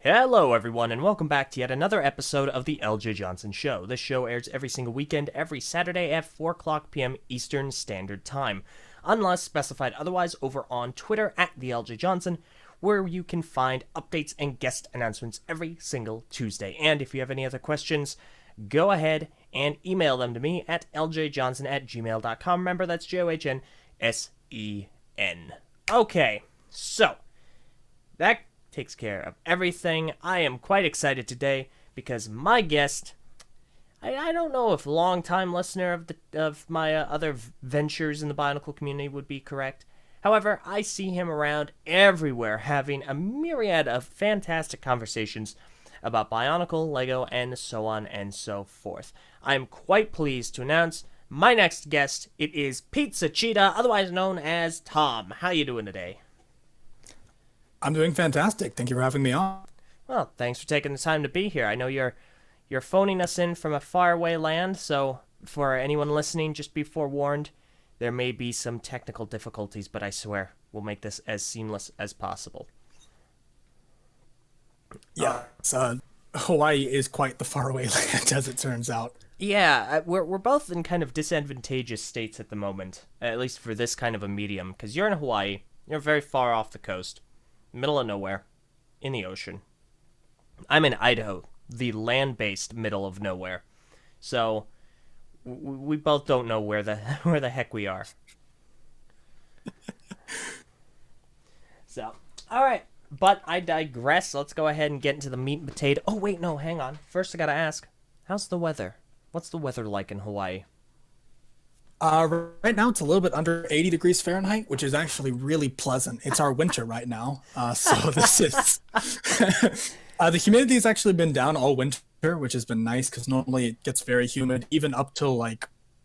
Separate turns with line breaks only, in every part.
Hello, everyone, and welcome back to yet another episode of the Eljay Johnsen Show. This show airs every single weekend, every Saturday at 4 o'clock p.m. Eastern Standard Time, unless specified otherwise over on Twitter at the Eljay Johnsen, where you can find updates and guest announcements every single Tuesday. And if you have any other questions, go ahead and email them to me at ljjohnson@gmail.com. Remember, that's JOHNSEN. Okay, so that takes care of everything. I am quite excited today because my guest, I don't know if long-time listener of my other ventures in the Bionicle community would be correct. However, I see him around everywhere having a myriad of fantastic conversations about Bionicle, Lego, and so on and so forth. I am quite pleased to announce my next guest. It is Pizzacheetah, otherwise known as Tom. How you doing today?
I'm doing fantastic. Thank you for having me on.
Well, thanks for taking the time to be here. I know you're phoning us in from a faraway land, so for anyone listening, just be forewarned, there may be some technical difficulties, but I swear we'll make this as seamless as possible.
Yeah, Hawaii is quite the faraway land, as it turns out.
Yeah, we're both in kind of disadvantageous states at the moment, at least for this kind of a medium, because you're in Hawaii, you're very far off the coast, middle of nowhere, in the ocean. I'm in Idaho, the land-based middle of nowhere. So we both don't know where the heck we are. So, all right, but I digress. Let's go ahead and get into the meat and potato. Oh wait, no, hang on. First, I gotta ask, how's the weather? What's the weather like in Hawaii?
Right now it's a little bit under 80 degrees Fahrenheit, which is actually really pleasant. It's our winter right now, so this is... the humidity has actually been down all winter, which has been nice, because normally it gets very humid, even up till,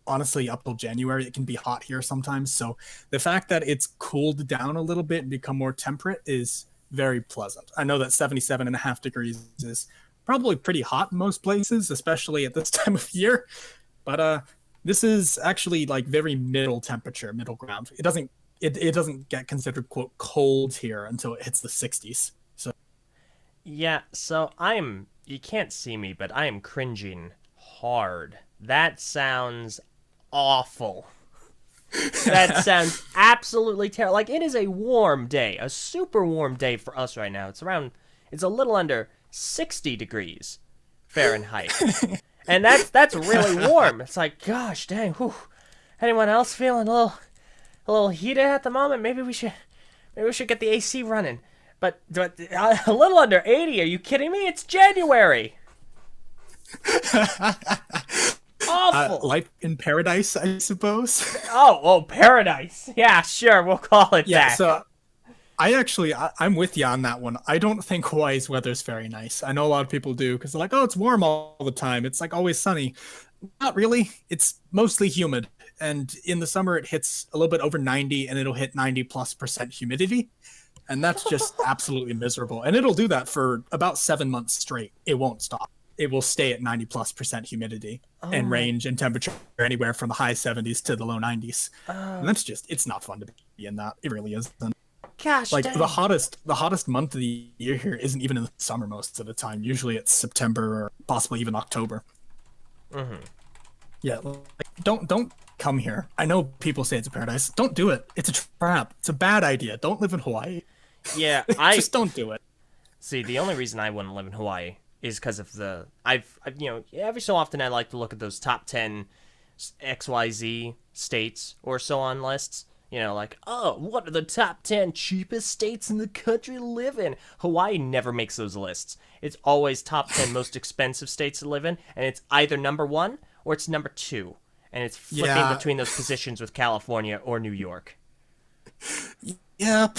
honestly, up till January. It can be hot here sometimes, so the fact that it's cooled down a little bit and become more temperate is very pleasant. I know that 77.5 degrees is probably pretty hot in most places, especially at this time of year, but this is actually very middle temperature, middle ground. It doesn't get considered quote cold here until it hits the 60s. So
yeah, so you can't see me, but I am cringing hard. That sounds awful. That sounds absolutely terrible. It is a warm day, a super warm day for us right now. It's a little under 60 degrees Fahrenheit. And that's really warm. It's like, gosh dang, whew. Anyone else feeling a little heated at the moment? Maybe we should get the AC running. But a little under 80, are you kidding me? It's January. Awful.
Life in paradise, I suppose.
Oh, paradise. Yeah, sure, we'll call it that.
So I'm with you on that one. I don't think Hawaii's weather's very nice. I know a lot of people do, because they're like, oh, it's warm all the time. It's always sunny. Not really. It's mostly humid. And in the summer, it hits a little bit over 90, and it'll hit 90+% humidity. And that's just absolutely miserable. And it'll do that for about 7 months straight. It won't stop. It will stay at 90+% humidity and range in temperature anywhere from the high 70s to the low 90s. And that's it's not fun to be in that. It really isn't.
Gosh, dang.
the hottest month of the year here isn't even in the summer most of the time. Usually it's September or possibly even October.
Mm-hmm.
Yeah, don't come here. I know people say it's a paradise. Don't do it. It's a trap. It's a bad idea. Don't live in Hawaii.
Yeah,
just don't do it.
See, the only reason I wouldn't live in Hawaii is because of I've every so often I like to look at those top 10 XYZ states or so on lists. What are the top 10 cheapest states in the country to live in? Hawaii never makes those lists. It's always top 10 most expensive states to live in, and it's either number 1 or it's number 2. And it's flipping between those positions with California or New York.
Yep.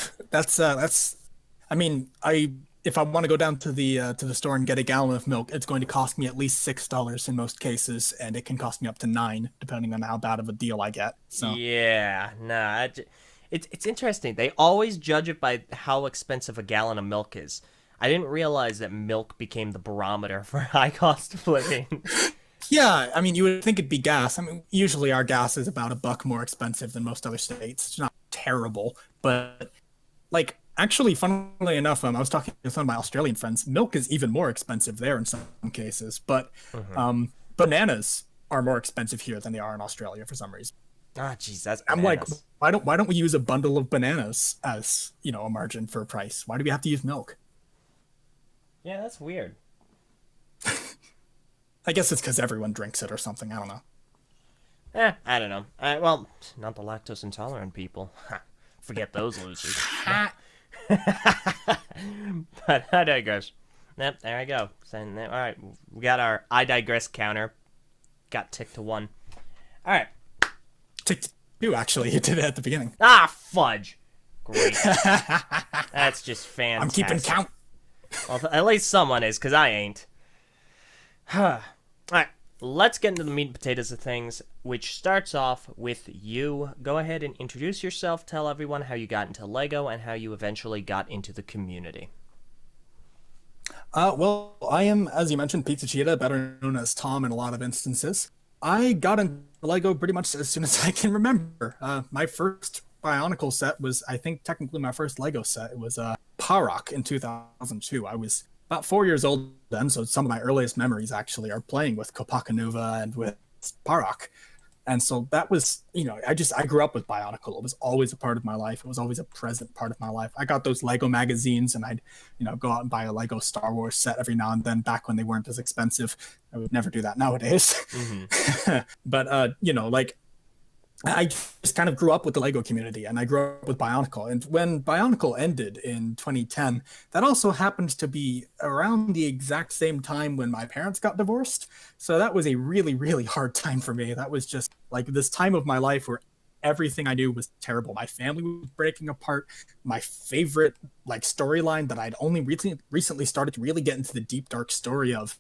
If I want to go down to the store and get a gallon of milk, it's going to cost me at least $6 in most cases, and it can cost me up to $9 depending on how bad of a deal I get. So
yeah, nah, it's interesting. They always judge it by how expensive a gallon of milk is. I didn't realize that milk became the barometer for high cost of living.
Yeah, you would think it'd be gas. Usually our gas is about $1 more expensive than most other states. It's not terrible, but Actually, funnily enough, I was talking to some of my Australian friends. Milk is even more expensive there in some cases, but bananas are more expensive here than they are in Australia for some reason.
Ah, jeez, that's
I'm like,
bananas.
why don't we use a bundle of bananas as, a margin for a price? Why do we have to use milk?
Yeah, that's weird.
I guess it's because everyone drinks it or something. I don't know.
I don't know. Well, not the lactose intolerant people. Forget those losers. But I digress. Yep, there I go. All right, we got our I digress counter. Got ticked to 1. All right.
Tick two, actually. You did it at the beginning.
Ah, fudge. Great. That's just fantastic.
I'm keeping count.
Well, at least someone is, because I ain't. All right, let's get into the meat and potatoes of things, which starts off with you. Go ahead and introduce yourself. Tell everyone how you got into LEGO and how you eventually got into the community.
Well, I am, as you mentioned, Pizzacheetah, better known as Tom in a lot of instances. I got into LEGO pretty much as soon as I can remember. My first Bionicle set was, I think, technically my first LEGO set. It was Parok in 2002. I was about 4 years old then, so some of my earliest memories actually are playing with Kopakanuva and with Parok. And so that was, I grew up with Bionicle. It was always a part of my life. It was always a present part of my life. I got those Lego magazines, and I'd, go out and buy a Lego Star Wars set every now and then back when they weren't as expensive. I would never do that nowadays. But, I just kind of grew up with the Lego community, and I grew up with Bionicle. And when Bionicle ended in 2010, that also happened to be around the exact same time when my parents got divorced. So that was a really, really hard time for me. That was just like this time of my life where everything I knew was terrible. My family was breaking apart. My favorite storyline that I'd only recently started to really get into the deep, dark story of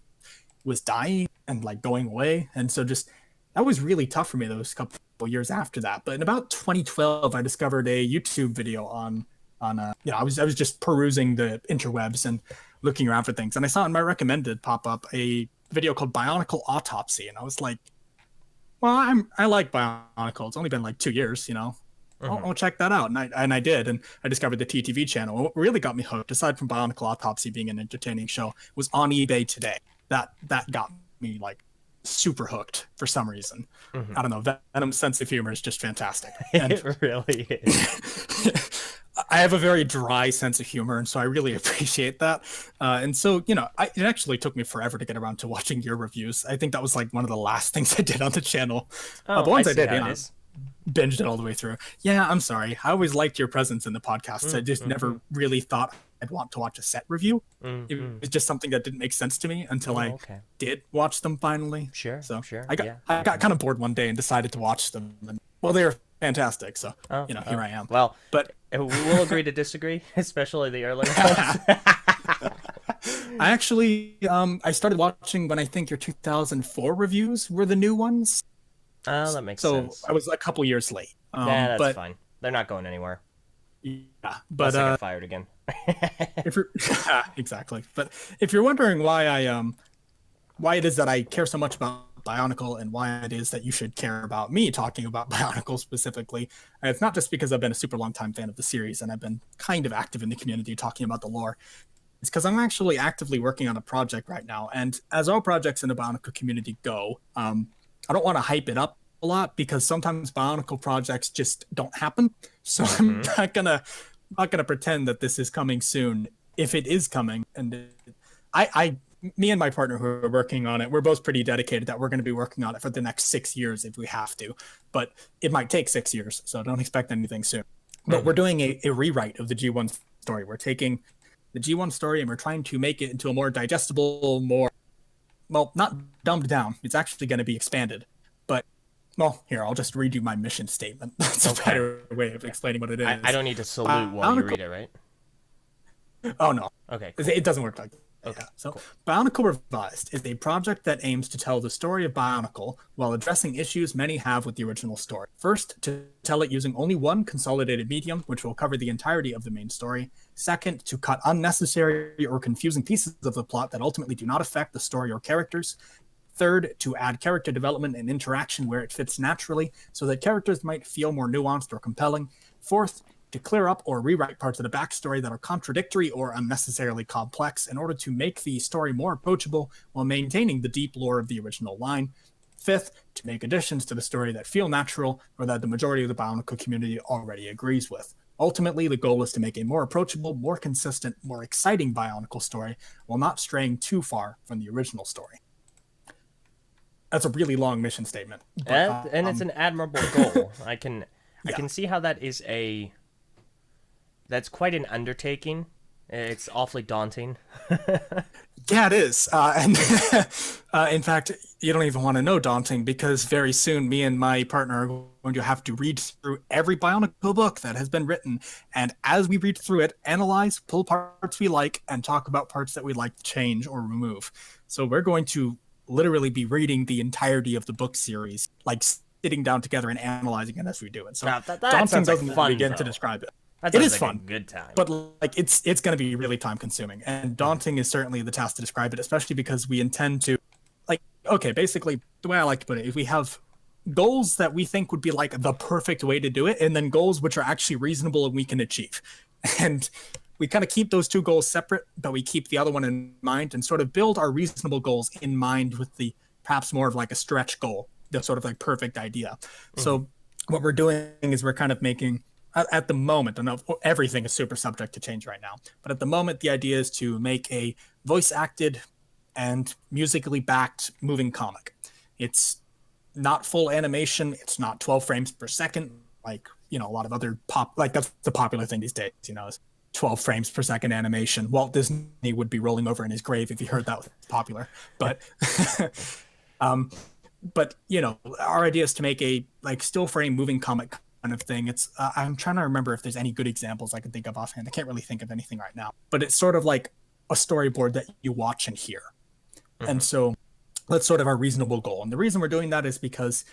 was dying and going away. And so that was really tough for me those couple years after that. But in about 2012, I discovered a YouTube video on I was just perusing the interwebs and looking around for things, and I saw in my recommended pop up a video called Bionicle Autopsy, and I was like, well, I like Bionicle. It's only been 2 years, I'll check that out, and I did, and I discovered the TTV channel. What really got me hooked, aside from Bionicle Autopsy being an entertaining show, was On eBay Today. That got me super hooked for some reason. I don't know. Venom's sense of humor is just fantastic. And
It really is.
I have a very dry sense of humor, and so I really appreciate that. And so, it actually took me forever to get around to watching your reviews. I think that was one of the last things I did on the channel.
Oh,
but once I did,
binged
it all the way through. Yeah, I'm sorry. I always liked your presence in the podcast. I just never really thought I'd want to watch a set review. It was just something that didn't make sense to me until I did watch them finally.
Sure.
I got kind of bored one day and decided to watch them. And, well, they were fantastic. So here I am.
Well,
but
we'll agree to disagree, especially the earlier ones.
I actually I started watching when I think your 2004 reviews were the new ones.
Oh, that makes sense.
So I was a couple years late.
Yeah, that's fine. They're not going anywhere.
Yeah, but
Unless I get fired again.
if you're exactly. But if you're wondering why it is that I care so much about Bionicle and why it is that you should care about me talking about Bionicle specifically, it's not just because I've been a super long time fan of the series and I've been kind of active in the community talking about the lore. It's because I'm actually actively working on a project right now, and as all projects in the Bionicle community go, I don't want to hype it up a lot because sometimes Bionicle projects just don't happen. So I'm not gonna pretend that this is coming soon if it is coming. And me and my partner who are working on it, we're both pretty dedicated that we're going to be working on it for the next 6 years if we have to. But it might take 6 years, so don't expect anything soon. But we're doing a rewrite of the G1 story. We're taking the G1 story and we're trying to make it into a more digestible, not dumbed down. It's actually going to be expanded. But, here, I'll just read you my mission statement. That's a better way of explaining what it is.
I don't need to salute while you read it, right?
Oh, no.
Okay, cool.
It doesn't work like that.
Okay,
Yeah. So,
cool.
Bionicle Revised is a project that aims to tell the story of Bionicle while addressing issues many have with the original story. First, to tell it using only one consolidated medium, which will cover the entirety of the main story. Second, to cut unnecessary or confusing pieces of the plot that ultimately do not affect the story or characters. Third, to add character development and interaction where it fits naturally, so that characters might feel more nuanced or compelling. Fourth, to clear up or rewrite parts of the backstory that are contradictory or unnecessarily complex in order to make the story more approachable while maintaining the deep lore of the original line. Fifth, to make additions to the story that feel natural or that the majority of the Bionicle community already agrees with. Ultimately, the goal is to make a more approachable, more consistent, more exciting Bionicle story while not straying too far from the original story. That's a really long mission statement. But,
and it's an admirable goal. I can see how that is that's quite an undertaking. It's awfully daunting.
Yeah, it is. And in fact, you don't even want to know daunting, because very soon me and my partner are going to have to read through every Bionicle book that has been written. And as we read through it, analyze, pull parts we like, and talk about parts that we'd like to change or remove. So we're going to literally be reading the entirety of the book series, like sitting down together and analyzing it as we do it. So
that
daunting doesn't
like fun,
begin
though.
to describe it.
It
is
like
fun,
a good time.
but like it's going to be really time consuming, and daunting is certainly the task to describe it, especially because we intend to, like, okay, basically the way I like to put it is we have goals that we think would be like the perfect way to do it, and then goals which are actually reasonable and we can achieve. And we kind of keep those two goals separate, but we keep the other one in mind and sort of build our reasonable goals in mind with the perhaps more of like a stretch goal, the sort of like perfect idea. So what we're doing is we're kind of making, at the moment, I know everything is super subject to change right now, but at the moment, the idea is to make a voice acted and musically backed moving comic. It's not full animation. It's not 12 frames per second, like, you know, a lot of other like that's the popular thing these days, you know, is 12 frames per second animation. Walt Disney would be rolling over in his grave if he heard that was popular. But, but you know, our idea is to make a like still frame moving comic kind of thing. It's I'm trying to remember if there's any good examples I can think of offhand. I can't really think of anything right now, but it's sort of like a storyboard that you watch and hear. And so that's sort of our reasonable goal. And the reason we're doing that is because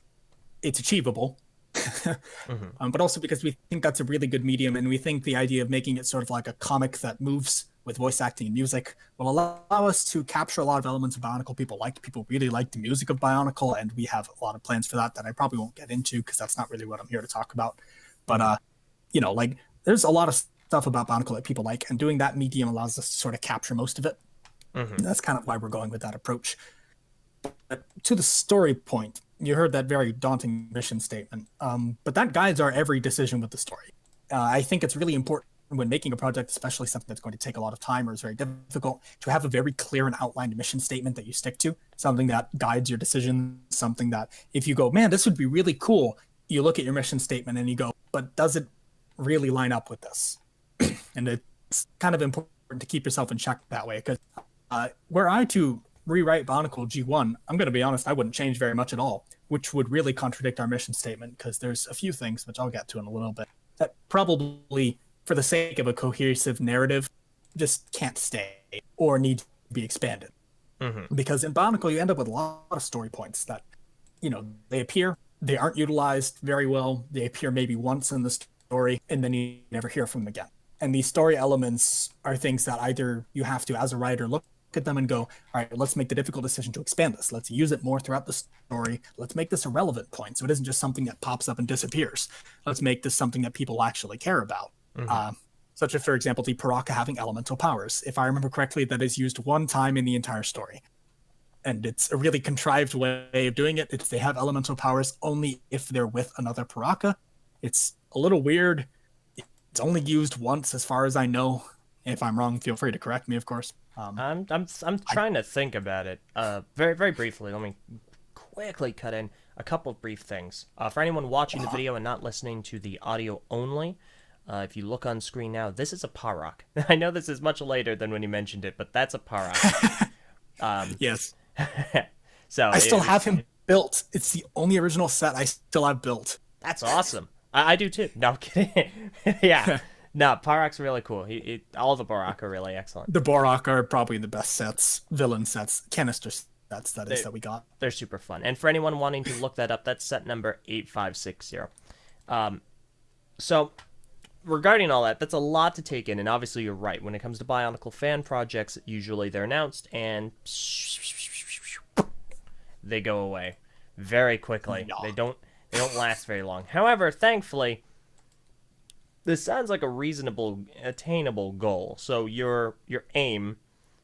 it's achievable, but also because we think that's a really good medium, and we think the idea of making it sort of like a comic that moves with voice acting and music will allow us to capture a lot of elements of Bionicle people really like the music of Bionicle, and we have a lot of plans for that I probably won't get into because that's not really what I'm here to talk about. But you know, like there's a lot of stuff about Bionicle that people like, and doing that medium allows us to sort of capture most of it. That's kind of why we're going with that approach. But to the story point, you heard that very daunting mission statement, but that guides our every decision with the story. I think it's really important when making a project, especially something that's going to take a lot of time or is very difficult, to have a very clear and outlined mission statement that you stick to, something that guides your decision, something that if you go, man, this would be really cool, you look at your mission statement and you go, but does it really line up with this? And it's kind of important to keep yourself in check that way, because were I to rewrite Bionicle G1, I'm going to be honest, I wouldn't change very much at all, which would really contradict our mission statement, because there's a few things, which I'll get to in a little bit, that probably, for the sake of a cohesive narrative, just can't stay or need to be expanded. Because in Bionicle, you end up with a lot of story points that, you know, they appear, they aren't utilized very well, they appear maybe once in the story, and then you never hear from them again. And these story elements are things that either you have to, as a writer, look at them and go, all right, let's make the difficult decision to expand this. Let's use it more throughout the story. Let's make this a relevant point, so it isn't just something that pops up and disappears. Let's make this something that people actually care about. Such as, for example, the Paraka having elemental powers. If I remember correctly, that is used one time in the entire story. And it's a really contrived way of doing it. They have elemental powers only if they're with another Paraka. It's a little weird. It's only used once, as far as I know. If I'm wrong, feel free to correct me, of course.
I'm trying to think about it. Very very briefly. Let me quickly cut in a couple of brief things. For anyone watching the video and not listening to the audio only, if you look on screen now, this is a Parok. I know this is much later than when you mentioned it, but that's a Parok.
Yes.
So
I still have him built. It's the only original set I still have built.
That's awesome. I do too. No, I'm kidding. Yeah. No, Parok's really cool. All the Borok are really excellent.
The Borok are probably the best sets, villain sets, canister sets, that we got.
They're super fun. And for anyone wanting to look that up, that's set number 8560. So, regarding all that, that's a lot to take in, and obviously you're right. When it comes to Bionicle fan projects, usually they're announced, and they go away very quickly. No. They don't last very long. However, thankfully, this sounds like a reasonable, attainable goal. So your aim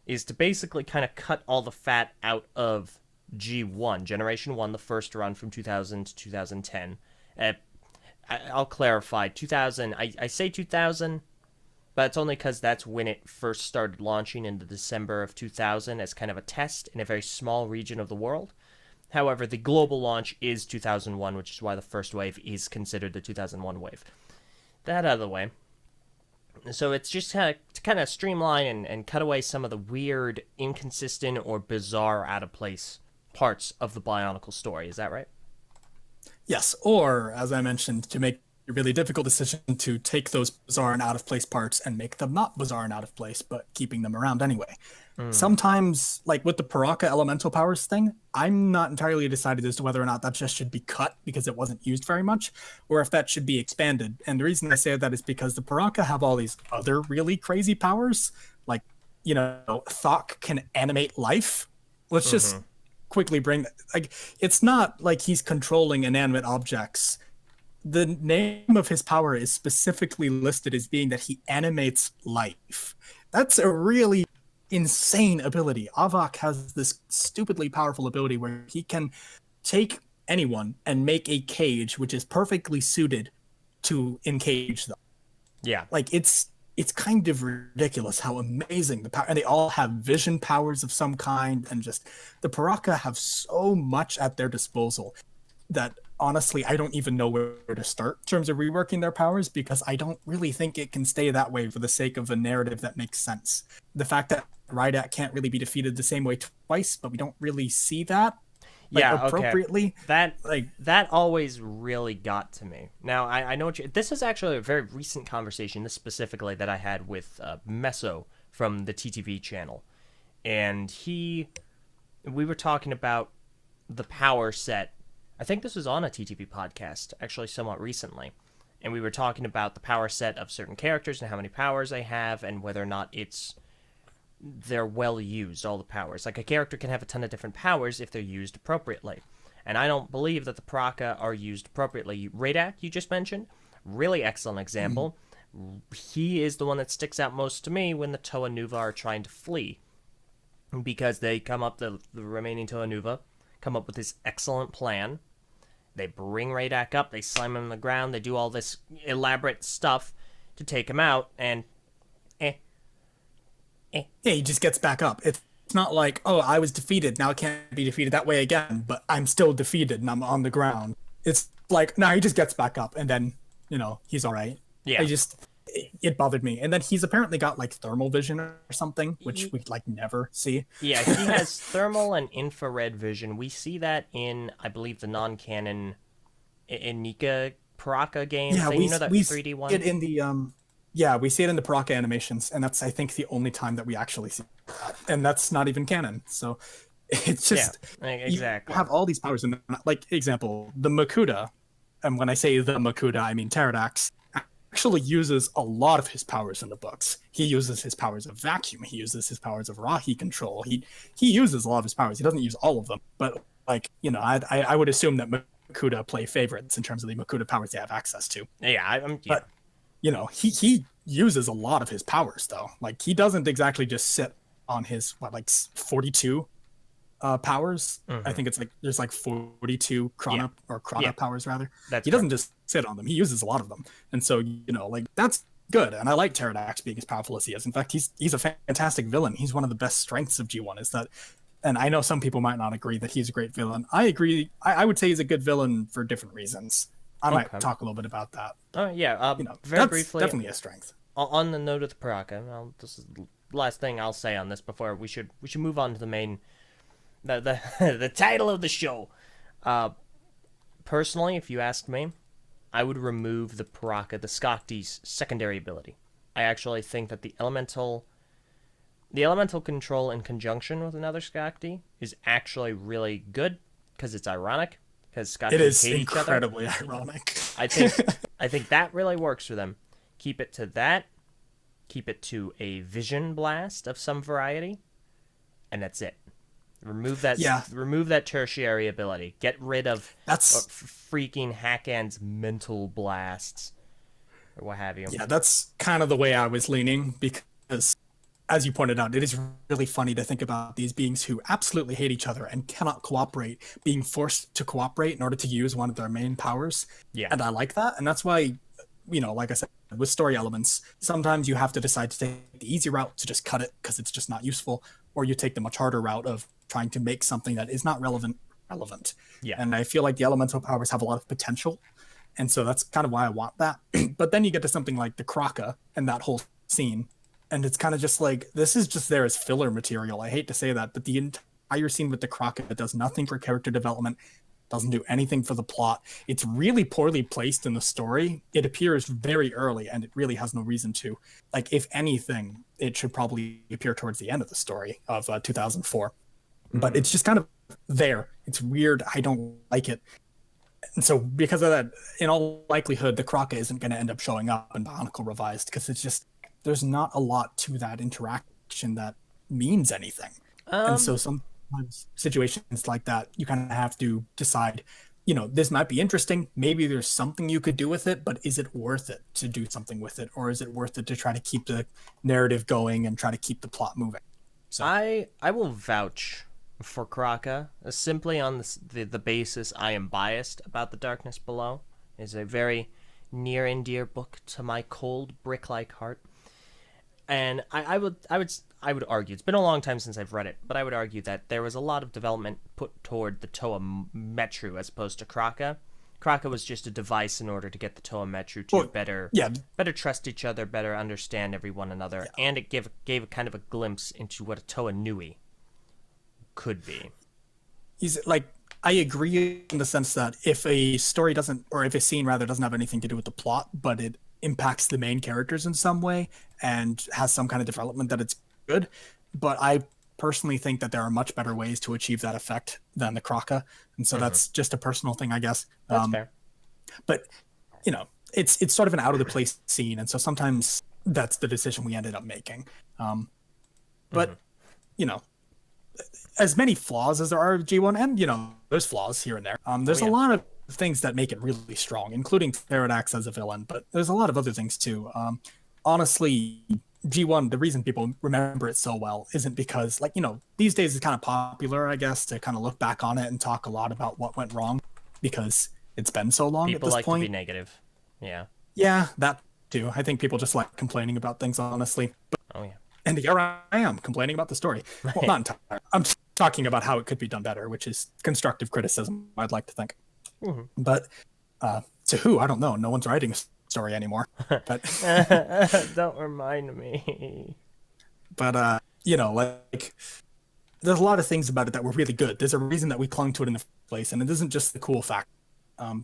is to basically kind of cut all the fat out of G1, Generation 1, the first run from 2000 to 2010. I'll clarify, 2000, I say 2000, but it's only because that's when it first started launching in the December of 2000 as kind of a test in a very small region of the world. However, the global launch is 2001, which is why the first wave is considered the 2001 wave. That out of the way. So it's just to kind of streamline and cut away some of the weird, inconsistent, or bizarre, out-of-place parts of the Bionicle story. Is that right?
Yes, or, as I mentioned, to make a really difficult decision to take those bizarre and out-of-place parts and make them not bizarre and out of place, but keeping them around anyway. Sometimes, like with the Paraka elemental powers thing, I'm not entirely decided as to whether or not that just should be cut because it wasn't used very much, or if that should be expanded. And the reason I say that is because the Paraka have all these other really crazy powers, like, Thok can animate life. Let's just quickly bring that. Like, it's not like he's controlling inanimate objects. The name of his power is specifically listed as being that he animates life. That's a really insane ability. Avak has this stupidly powerful ability where he can take anyone and make a cage which is perfectly suited to encage them.
Yeah.
Like, it's kind of ridiculous how amazing the power, and they all have vision powers of some kind, and just the Paraka have so much at their disposal that honestly I don't even know where to start in terms of reworking their powers, because I don't really think it can stay that way for the sake of a narrative that makes sense. The fact that Rydak can't really be defeated the same way twice, but we don't really see that appropriately.
Okay. That always really got to me. Now I know this is actually a very recent conversation, this specifically, that I had with Meso from the TTV channel, and we were talking about the power set. I think this was on a TTV podcast actually somewhat recently, and we were talking about the power set of certain characters and how many powers they have and whether or not they're well used, all the powers. Like, a character can have a ton of different powers if they're used appropriately. And I don't believe that the Paraka are used appropriately. Rydak, you just mentioned, really excellent example. He is the one that sticks out most to me when the Toa Nuva are trying to flee. Because they come up, the remaining Toa Nuva, come up with this excellent plan. They bring Rydak up, they slam him on the ground, they do all this elaborate stuff to take him out, and
Yeah, he just gets back up. It's not like, oh, I was defeated, now I can't be defeated that way again, but I'm still defeated and I'm on the ground. It's like, no, he just gets back up and then, he's all right.
Yeah.
It bothered me. And then he's apparently got like thermal vision or something, which we like never see.
Yeah, he has thermal and infrared vision. We see that in, I believe, the non-canon Nika Paraka game.
Yeah,
thing.
we,
That
we
3D one?
see it in the we see it in the Paraka animations, and that's, I think, the only time that we actually see that. And that's not even canon. So it's just,
exactly.
You have all these powers. And like, example, the Makuta, and when I say the Makuta, I mean Pterodax, actually uses a lot of his powers in the books. He uses his powers of vacuum. He uses his powers of Rahi control. He uses a lot of his powers. He doesn't use all of them. But, like, I would assume that Makuta play favorites in terms of the Makuta powers they have access to.
Yeah,
But, he uses a lot of his powers, though. Like, he doesn't exactly just sit on his, 42 powers. I think it's like, there's like 42 Chrono powers, rather.
He
doesn't just sit on them. He uses a lot of them. And so, that's good. And I like Pterodax being as powerful as he is. In fact, he's a fantastic villain. He's one of the best strengths of G1 is that, and I know some people might not agree that he's a great villain. I agree. I would say he's a good villain for different reasons. I might talk a little bit about that.
Very briefly,
definitely a strength.
On the note of the Paraka, this is the last thing I'll say on this before we should move on to the main, the title of the show. Personally, if you ask me, I would remove the Paraka, the Skakti's secondary ability. I actually think that the elemental control in conjunction with another Skakti is actually really good because it's ironic. Because Skakti hate each other.
Incredibly ironic.
I think that really works for them. Keep it to that. Keep it to a vision blast of some variety, and that's it. Remove that.
Yeah.
Remove that tertiary ability. Get rid of
That's
freaking Hakan's mental blasts. or what have you.
Yeah, that's kind of the way I was leaning because, as you pointed out, it is really funny to think about these beings who absolutely hate each other and cannot cooperate, being forced to cooperate in order to use one of their main powers.
Yeah.
And I like that. And that's why, like I said, with story elements, sometimes you have to decide to take the easy route to just cut it because it's just not useful, or you take the much harder route of trying to make something that is not relevant.
Yeah.
And I feel like the elemental powers have a lot of potential. And so that's kind of why I want that. But then you get to something like the Kraka and that whole scene. And it's kind of just like, this is just there as filler material. I hate to say that, but the entire scene with the Kraka does nothing for character development, doesn't do anything for the plot. It's really poorly placed in the story. It appears very early and it really has no reason to. Like, if anything, it should probably appear towards the end of the story of 2004. But it's just kind of there. It's weird. I don't like it. And so because of that, in all likelihood, the Kraka isn't going to end up showing up in Bionicle Revised because it's just, there's not a lot to that interaction that means anything. And so sometimes situations like that, you kind of have to decide, this might be interesting. Maybe there's something you could do with it, but is it worth it to do something with it? Or is it worth it to try to keep the narrative going and try to keep the plot moving? So
I will vouch for Kraka simply on the basis I am biased about The Darkness Below. It's a very near and dear book to my cold brick-like heart. And I would argue, it's been a long time since I've read it, but I would argue that there was a lot of development put toward the Toa Metru as opposed to Kraka. Kraka was just a device in order to get the Toa Metru to better trust each other, better understand one another, and it gave a kind of a glimpse into what a Toa Nui could be.
I agree in the sense that if a story doesn't, or if a scene rather doesn't have anything to do with the plot, but it impacts the main characters in some way and has some kind of development, that it's good. But I personally think that there are much better ways to achieve that effect than the Kraka. And so that's just a personal thing, I guess.
That's fair.
But, it's sort of an out of the place scene. And so sometimes that's the decision we ended up making. But, as many flaws as there are of G1, and, there's flaws here and there. There's a lot of things that make it really strong, including Ferredax as a villain, but there's a lot of other things too. Honestly, G1, the reason people remember it so well isn't because, these days it's kind of popular, I guess, to kind of look back on it and talk a lot about what went wrong because it's been so long
people
at this
like
point.
To be negative. Yeah.
Yeah, that too. I think people just like complaining about things, honestly. But, and here I am complaining about the story. Well, not entirely. I'm talking about how it could be done better, which is constructive criticism, I'd like to think. But to who? I don't know. No one's writing a story anymore. But
don't remind me.
But there's a lot of things about it that were really good. There's a reason that we clung to it in the first place, and it isn't just the cool fact.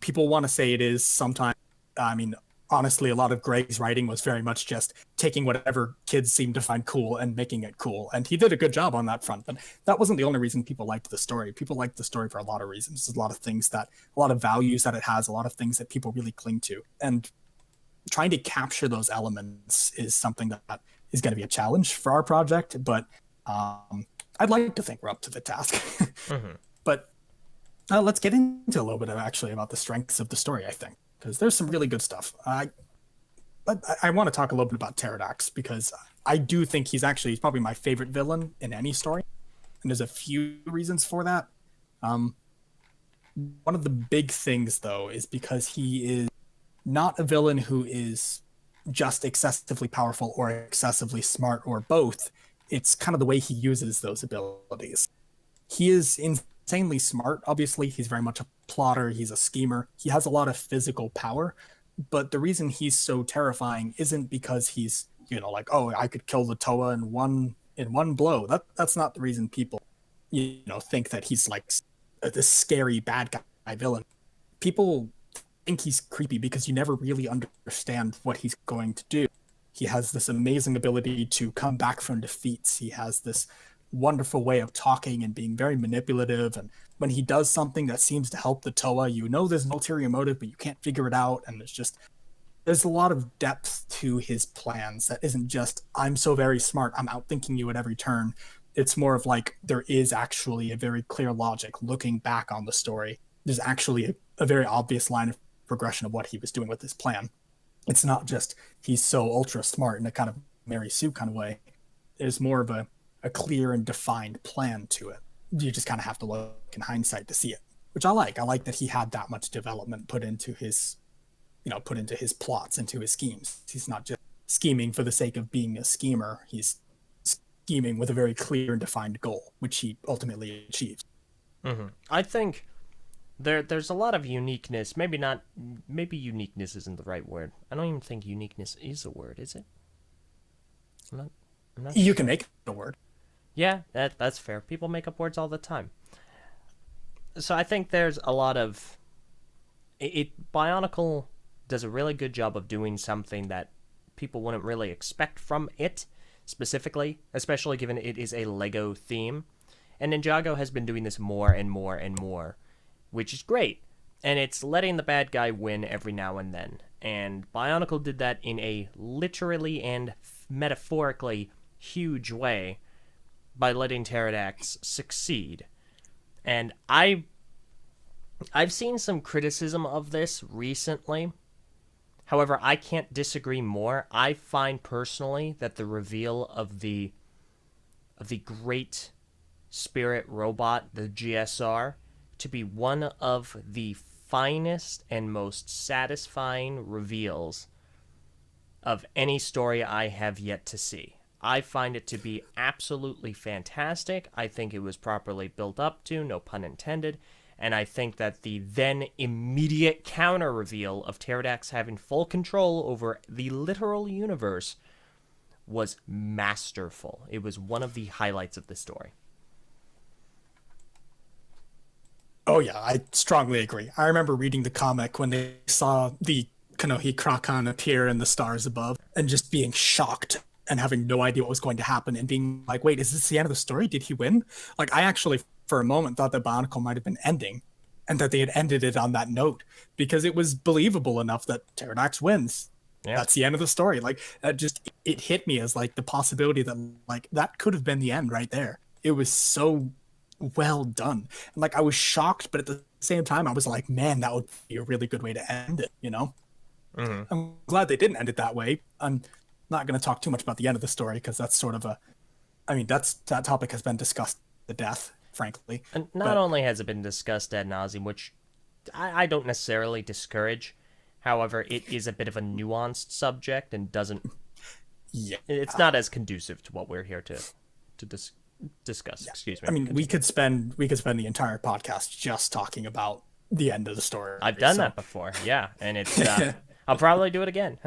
People want to say it is sometimes. I mean, honestly, a lot of Greg's writing was very much just taking whatever kids seemed to find cool and making it cool. And he did a good job on that front. But that wasn't the only reason people liked the story. People liked the story for a lot of reasons. There's a lot of values that it has, a lot of things that people really cling to. And trying to capture those elements is something that is going to be a challenge for our project. But I'd like to think we're up to the task. But let's get into a little bit about the strengths of the story, I think. Because there's some really good stuff. I want to talk a little bit about Pterodax because I do think he's probably my favorite villain in any story. And there's a few reasons for that. One of the big things, though, is because he is not a villain who is just excessively powerful or excessively smart or both. It's kind of the way he uses those abilities. He is insanely smart. Obviously, he's very much a plotter. He's a schemer. He has a lot of physical power. But the reason he's so terrifying isn't because he's, I could kill the Toa in one blow. That's not the reason people, think that he's like this scary bad guy villain. People think he's creepy because you never really understand what he's going to do. He has this amazing ability to come back from defeats. He has this wonderful way of talking and being very manipulative, and when he does something that seems to help the Toa, there's an ulterior motive, but you can't figure it out, and there's a lot of depth to his plans that isn't just, I'm so very smart, I'm outthinking you at every turn. It's more of like, there is actually a very clear logic looking back on the story. There's actually a very obvious line of progression of what he was doing with his plan. It's not just he's so ultra smart in a kind of Mary Sue kind of way. There's more of a clear and defined plan to it. You just kind of have to look in hindsight to see it, which I like. I like that he had that much development put into his, put into his plots, into his schemes. He's not just scheming for the sake of being a schemer. He's scheming with a very clear and defined goal, which he ultimately achieves.
I think there's a lot of uniqueness. Maybe not. Maybe uniqueness isn't the right word. I don't even think uniqueness is a word. Is it? I'm not
You
sure.
can make it a word.
Yeah, that's fair. People make up words all the time. So I think there's a lot of Bionicle does a really good job of doing something that people wouldn't really expect from it specifically, especially given it is a Lego theme. And Ninjago has been doing this more and more and more, which is great. And it's letting the bad guy win every now and then. And Bionicle did that in a literally and metaphorically huge way by letting Pterodax succeed. And I've seen some criticism of this recently. However, I can't disagree more. I find personally that the reveal of the great spirit robot, the GSR, to be one of the finest and most satisfying reveals of any story I have yet to see. I find it to be absolutely fantastic. I think it was properly built up to, no pun intended. And I think that the then immediate counter reveal of Pterodax having full control over the literal universe was masterful. It was one of the highlights of the story.
Oh yeah, I strongly agree. I remember reading the comic when they saw the Kanohi Krakan appear in the stars above and just being shocked and having no idea what was going to happen and being like, wait, is this the end of the story? Did he win? Like, I actually, for a moment, thought that Bionicle might have been ending and that they had ended it on that note because it was believable enough that Pterodax wins.
Yeah.
That's the end of the story. Like, that just, it hit me as like the possibility that like that could have been the end right there. It was so well done. And like, I was shocked, but at the same time, I was like, man, that would be a really good way to end it, you know? I'm glad they didn't end it that way. I'm not going to talk too much about the end of the story because that's sort of that topic has been discussed to death, frankly.
And not only has it been discussed ad nauseum, which I don't necessarily discourage. However, it is a bit of a nuanced subject and doesn't.
Yeah,
it's not as conducive to what we're here to discuss.
Yeah.
Excuse me.
I mean, we could spend the entire podcast just talking about the end of the story.
I've done that before, yeah, and it's. I'll probably do it again.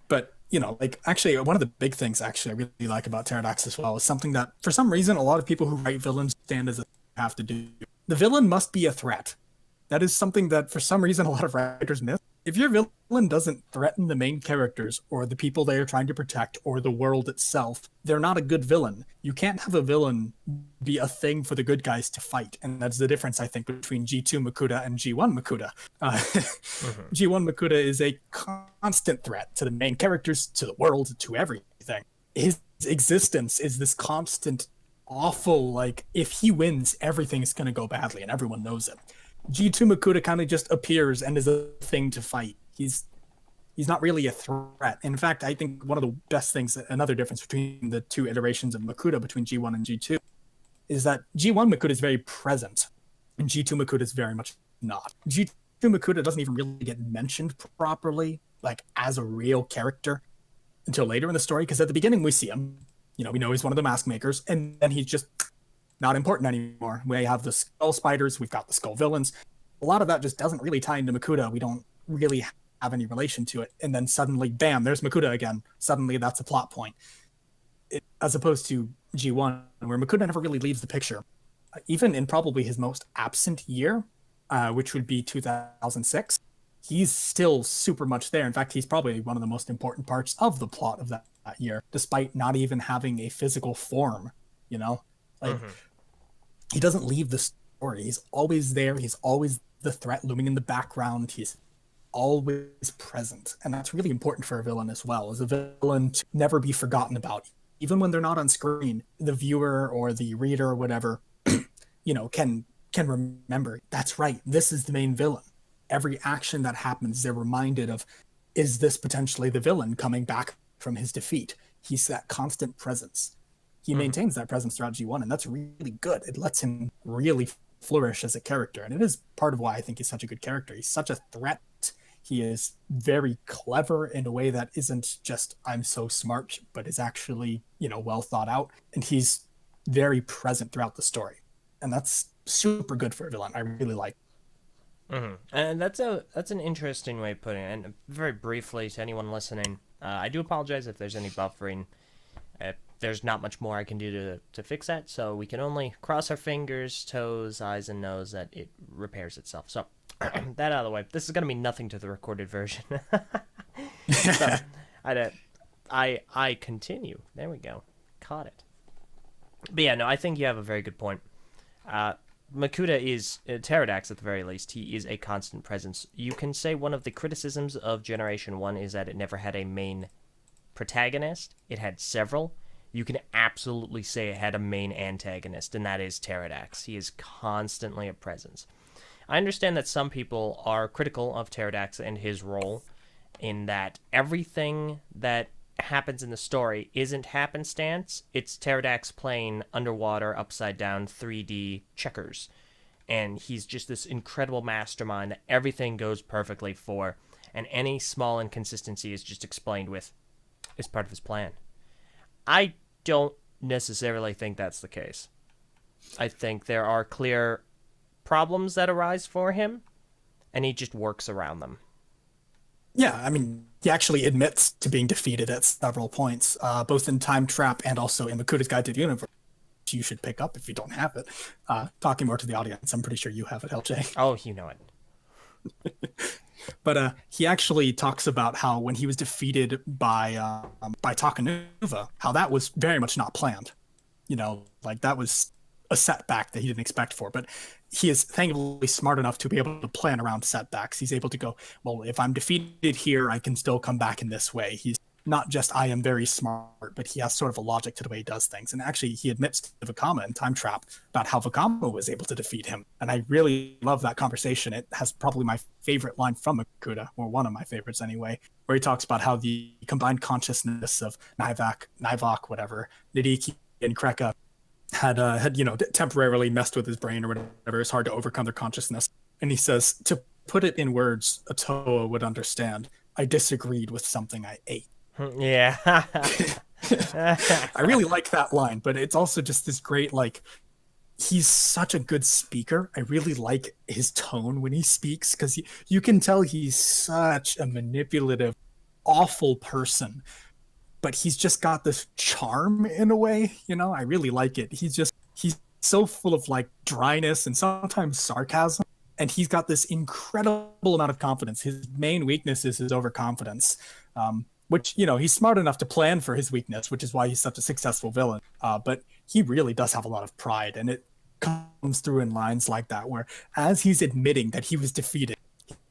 But like actually, one of the big things actually I really like about Pterodax as well is something that for some reason a lot of people who write villains stand as a have to do. The villain must be a threat. That is something that for some reason a lot of writers miss. If your villain doesn't threaten the main characters or the people they are trying to protect or the world itself, they're not a good villain. You can't have a villain be a thing for the good guys to fight. And that's the difference, I think, between G2 Makuta and G1 Makuta. G1 Makuta is a constant threat to the main characters, to the world, to everything. His existence is this constant, awful, like, if he wins, everything's going to go badly and everyone knows it. G2 Makuta kind of just appears and is a thing to fight. He's not really a threat. In fact, I think one of the best things, another difference between the two iterations of Makuta between G1 and G2, is that G1 Makuta is very present, and G2 Makuta is very much not. G2 Makuta doesn't even really get mentioned properly, like as a real character, until later in the story, because at the beginning we see him, we know he's one of the mask makers, and then he's just not important anymore. We have the skull spiders, we've got the skull villains. A lot of that just doesn't really tie into Makuta. We don't really have any relation to it. And then suddenly, bam, there's Makuta again. Suddenly that's a plot point. As opposed to G1, where Makuta never really leaves the picture. Even in probably his most absent year, which would be 2006, he's still super much there. In fact, he's probably one of the most important parts of the plot of that year, despite not even having a physical form, Like, he doesn't leave the story. He's always there. He's always the threat looming in the background. He's always present. And that's really important for a villain as well, as a villain to never be forgotten about. Even when they're not on screen, the viewer or the reader or whatever, can remember, that's right, this is the main villain. every action that happens, they're reminded of, is this potentially the villain coming back from his defeat? He's that constant presence. He maintains that presence throughout G1, and that's really good. It lets him really flourish as a character, and it is part of why I think he's such a good character. He's such a threat. He is very clever in a way that isn't just I'm so smart, but is actually, well thought out, and he's very present throughout the story, and that's super good for a villain. I really like.
And that's an interesting way of putting it. And very briefly to anyone listening, I do apologize if there's any buffering. There's not much more I can do to fix that, so we can only cross our fingers, toes, eyes, and nose that it repairs itself. So, that out of the way. This is going to be nothing to the recorded version. So, I continue. There we go. Caught it. But yeah, no, I think you have a very good point. Makuta is, Pterodax at the very least, he is a constant presence. You can say one of the criticisms of Generation 1 is that it never had a main protagonist. It had several. You can absolutely say it had a main antagonist, and that is Pterodax. He is constantly a presence. I understand that some people are critical of Pterodax and his role, in that everything that happens in the story isn't happenstance. It's Pterodax playing underwater, upside down, 3D checkers. And he's just this incredible mastermind that everything goes perfectly for, and any small inconsistency is just explained with, is part of his plan. I don't necessarily think that's the case. I think there are clear problems that arise for him, and he just works around them.
Yeah, I mean, he actually admits to being defeated at several points, both in Time Trap and also in Makuta's Guide to the Universe. You should pick up if you don't have it. Talking more to the audience, I'm pretty sure you have it, LJ.
Oh, you know it.
But he actually talks about how when he was defeated by Takanuva, how that was very much not planned. Like that was a setback that he didn't expect for. But he is thankfully smart enough to be able to plan around setbacks. He's able to go, well, if I'm defeated here, I can still come back in this way. He's not just I am very smart, but he has sort of a logic to the way he does things. And actually, he admits to Vakama in Time Trap about how Vakama was able to defeat him. And I really love that conversation. It has probably my favorite line from Makuta, or one of my favorites anyway, where he talks about how the combined consciousness of Nivok, whatever, Nidiki, and Kreka had temporarily messed with his brain or whatever. It's hard to overcome their consciousness. And he says, to put it in words a Toa would understand, I disagreed with something I ate.
Yeah.
I really like that line, but it's also just this great, he's such a good speaker. I really like his tone when he speaks, because you can tell he's such a manipulative, awful person, but he's just got this charm in a way, I really like it. He's so full of dryness and sometimes sarcasm, and he's got this incredible amount of confidence. His main weakness is his overconfidence. Which, he's smart enough to plan for his weakness, which is why he's such a successful villain. But he really does have a lot of pride, and it comes through in lines like that, where as he's admitting that he was defeated,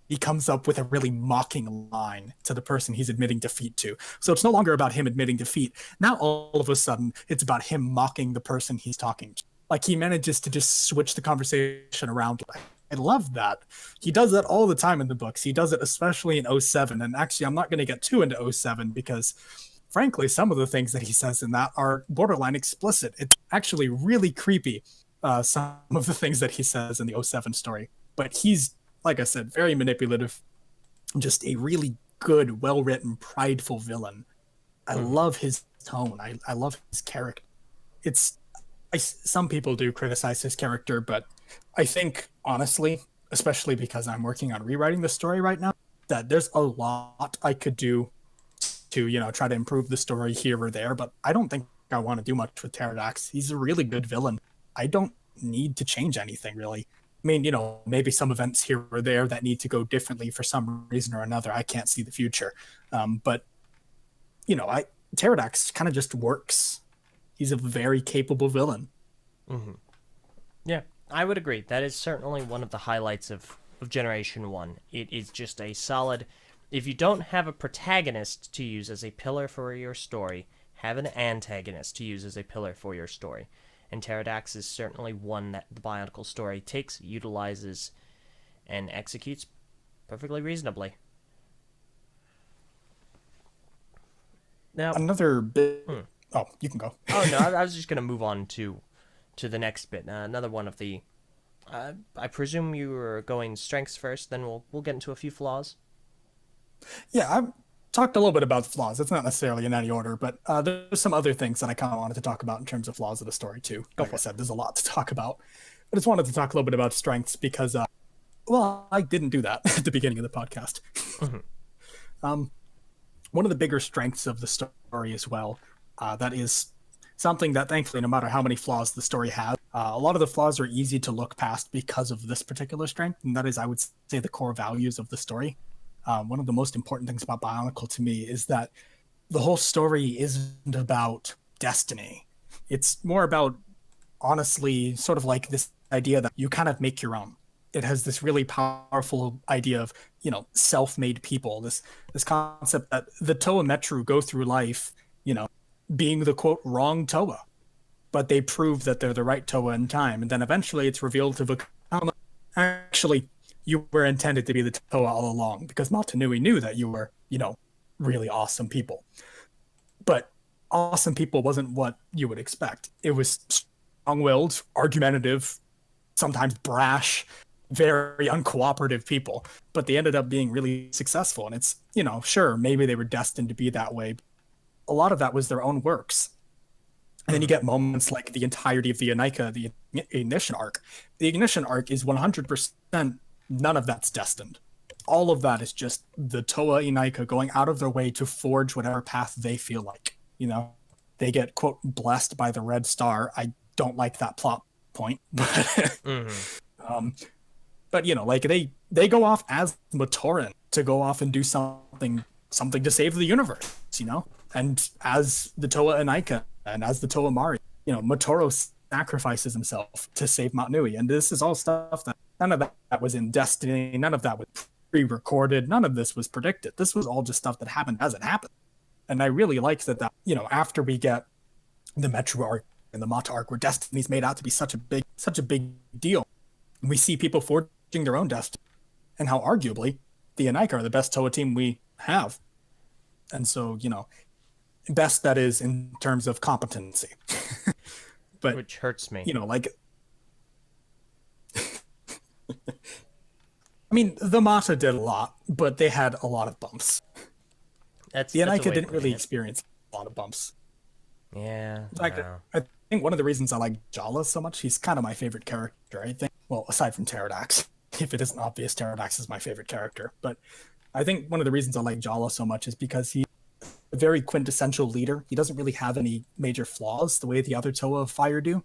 he comes up with a really mocking line to the person he's admitting defeat to. So it's no longer about him admitting defeat. Now, all of a sudden, it's about him mocking the person he's talking to. He manages to just switch the conversation around. I love that. He does that all the time in the books. He does it especially in 07. And actually, I'm not going to get too into 07 because, frankly, some of the things that he says in that are borderline explicit. It's actually really creepy, some of the things that he says in the 07 story. But he's, like I said, very manipulative. Just a really good, well-written, prideful villain. I love his tone. I love his character. Some people do criticize his character, but I think, honestly, especially because I'm working on rewriting the story right now, that there's a lot I could do to, try to improve the story here or there, but I don't think I want to do much with Pterodax. He's a really good villain. I don't need to change anything, really. I mean, maybe some events here or there that need to go differently for some reason or another. I can't see the future. But, Pterodax kind of just works. He's a very capable villain.
Mm-hmm. Yeah, I would agree. That is certainly one of the highlights of Generation 1. It is just a solid... If you don't have a protagonist to use as a pillar for your story, have an antagonist to use as a pillar for your story. And Pterodax is certainly one that the Bionicle story takes, utilizes, and executes perfectly reasonably. Now,
Another bit. Oh, you can go.
oh no, I was just gonna move on to the next bit. Another one of the. I presume you were going strengths first, then we'll get into a few flaws.
Yeah, I've talked a little bit about flaws. It's not necessarily in any order, but there's some other things that I kind of wanted to talk about in terms of flaws of the story too.
Go
Like
for
I
it.
said, there's a lot to talk about. I just wanted to talk a little bit about strengths because, well, I didn't do that at the beginning of the podcast. One of the bigger strengths of the story as well, that is something that thankfully, no matter how many flaws the story has, a lot of the flaws are easy to look past because of this particular strength, and that is, I would say, the core values of the story. One of the most important things about Bionicle to me is that the whole story isn't about destiny. It's more about, honestly, sort of like this idea that you kind of make your own. It has this really powerful idea of, self-made people. This concept that the Toa Metru go through life, being the quote wrong Toa, but they prove that they're the right Toa in time, and then eventually it's revealed to become actually you were intended to be the Toa all along because Matanui knew that you were, really awesome people. But awesome people wasn't what you would expect. It was strong-willed, argumentative, sometimes brash, very uncooperative people, but they ended up being really successful. And it's, sure, maybe they were destined to be that way. But a lot of that was their own works. And then you get moments like the entirety of the Anika, the Ignition arc. The Ignition arc is 100%, none of that's destined. All of that is just the Toa Inaika going out of their way to forge whatever path they feel like. They get, quote, blessed by the Red Star. I don't like that plot point, but but like they go off as Matoran to go off and do something to save the universe, and as the Toa Inaika and as the Toa Mari, Motoro sacrifices himself to save Matanui, and this is all stuff that none of that was in Destiny, none of that was pre-recorded, none of this was predicted. This was all just stuff that happened as it happened, and I really liked that after we get the Metro arc and the Mata arc, where Destiny's made out to be such a big deal, we see people forging their own destiny, and how arguably the Anika are the best Toa team we have. And so, best that is in terms of competency. But
which hurts me.
Like I mean, the Mata did a lot, but they had a lot of bumps. The Anika didn't really experience a lot of bumps.
Yeah.
Like, I think one of the reasons I like Jala so much, he's kind of my favorite character, I think. Well, aside from Pterodax. If it isn't obvious, Pterodax is my favorite character. But I think one of the reasons I like Jala so much is because he's a very quintessential leader. He doesn't really have any major flaws the way the other Toa of Fire do.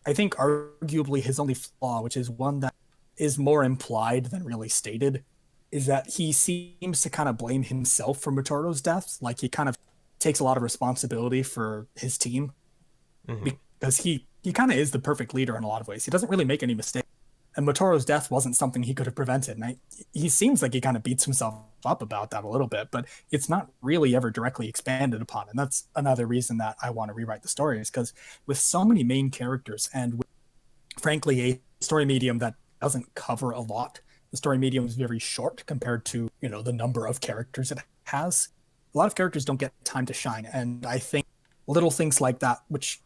I think arguably his only flaw, which is one that is more implied than really stated, is that he seems to kind of blame himself for Motoro's death. Like, he kind of takes a lot of responsibility for his team, because he kind of is the perfect leader in a lot of ways. He doesn't really make any mistakes. And Motoro's death wasn't something he could have prevented. And he seems like he kind of beats himself up about that a little bit, but it's not really ever directly expanded upon. And that's another reason that I want to rewrite the story, is because with so many main characters and with, frankly, a story medium that doesn't cover a lot, the story medium is very short compared to, the number of characters it has. A lot of characters don't get time to shine. And I think little things like that, which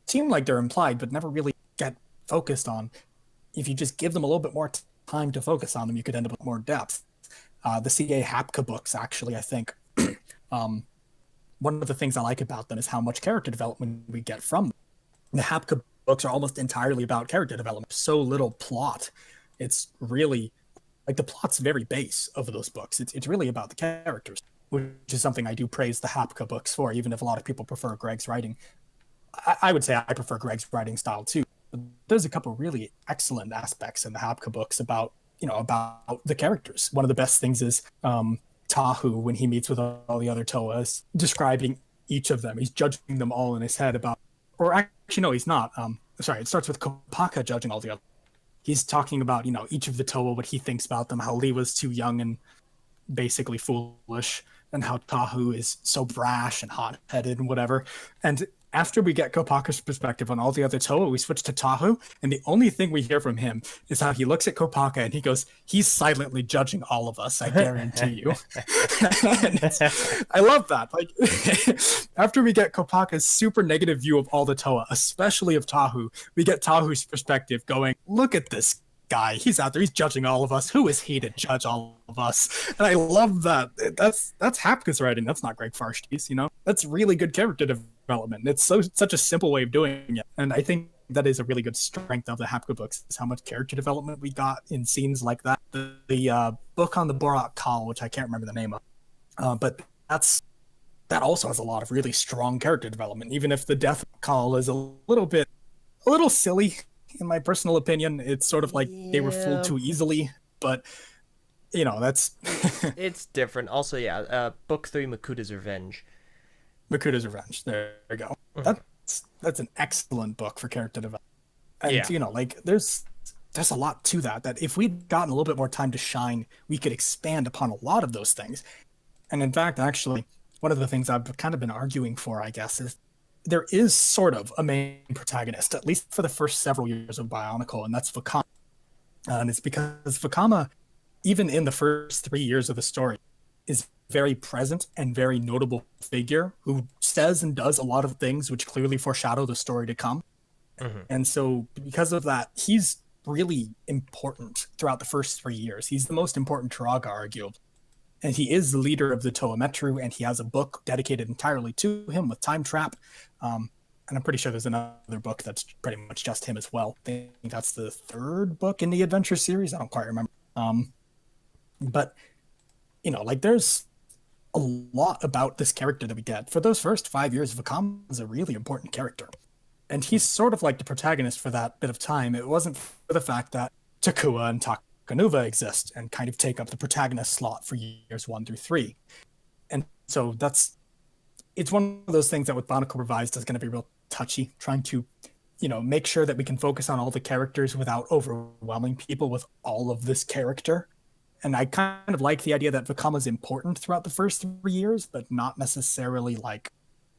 seem like they're implied, but never really get focused on, if you just give them a little bit more time to focus on them, you could end up with more depth. The CA Hapka books, actually, I think, one of the things I like about them is how much character development we get from them. The Hapka books are almost entirely about character development. So little plot. It's really, like, the plot's very base of those books. It's really about the characters, which is something I do praise the Hapka books for, even if a lot of people prefer Greg's writing. I would say I prefer Greg's writing style too. But there's a couple really excellent aspects in the Hapka books about the characters. One of the best things is Tahu, when he meets with all the other Toas, describing each of them. He's judging them all in his head about, or actually no, he's not. Sorry, it starts with Kopaka judging all the other. He's talking about each of the Toa, what he thinks about them, how Lee was too young and basically foolish, and how Tahu is so brash and hot-headed and whatever. And After we get Kopaka's perspective on all the other Toa, we switch to Tahu, and the only thing we hear from him is how he looks at Kopaka and he goes, "He's silently judging all of us, I guarantee you." I love that. Like, after we get Kopaka's super negative view of all the Toa, especially of Tahu, we get Tahu's perspective going, "Look at this guy. He's out there. He's judging all of us. Who is he to judge all of us?" And I love that. That's Hapka's writing. That's not Greg Farshti's, you know? That's really good character development. It's such a simple way of doing it. And I think that is a really good strength of the Hapka books, is how much character development we got in scenes like that. The book on the Borak Kal, which I can't remember the name of, but that also has a lot of really strong character development, even if the death call is a little silly. In my personal opinion, it's sort of like they were fooled too easily, but you know, that's
it's different. Also, yeah, book 3, Makuta's Revenge.
Makuta's Revenge. There you go. That's an excellent book for character development. And you know, like there's a lot to that if we'd gotten a little bit more time to shine, we could expand upon a lot of those things. And in fact, actually, one of the things I've kind of been arguing for, I guess, is there is sort of a main protagonist, at least for the first several years of Bionicle, and that's Vakama. And it's because Vakama, even in the first 3 years of the story, is very present and very notable figure who says and does a lot of things which clearly foreshadow the story to come. And so because of that, he's really important throughout the first 3 years. He's the most important Turaga, arguably. And he is the leader of the Toa Metru, and he has a book dedicated entirely to him with Time Trap. And I'm pretty sure there's another book that's pretty much just him as well. I think that's the 3rd book in the adventure series. I don't quite remember. But, you know, like there's a lot about this character that we get. For those first 5 years, Vakama is a really important character. And he's sort of like the protagonist for that bit of time. It wasn't for the fact that Takua and Takanuva exist and kind of take up the protagonist slot for years 1 through 3. And so it's one of those things that with Bionicle Revised is going to be real touchy, trying to, you know, make sure that we can focus on all the characters without overwhelming people with all of this character. And I kind of like the idea that Vakama is important throughout the first 3 years, but not necessarily like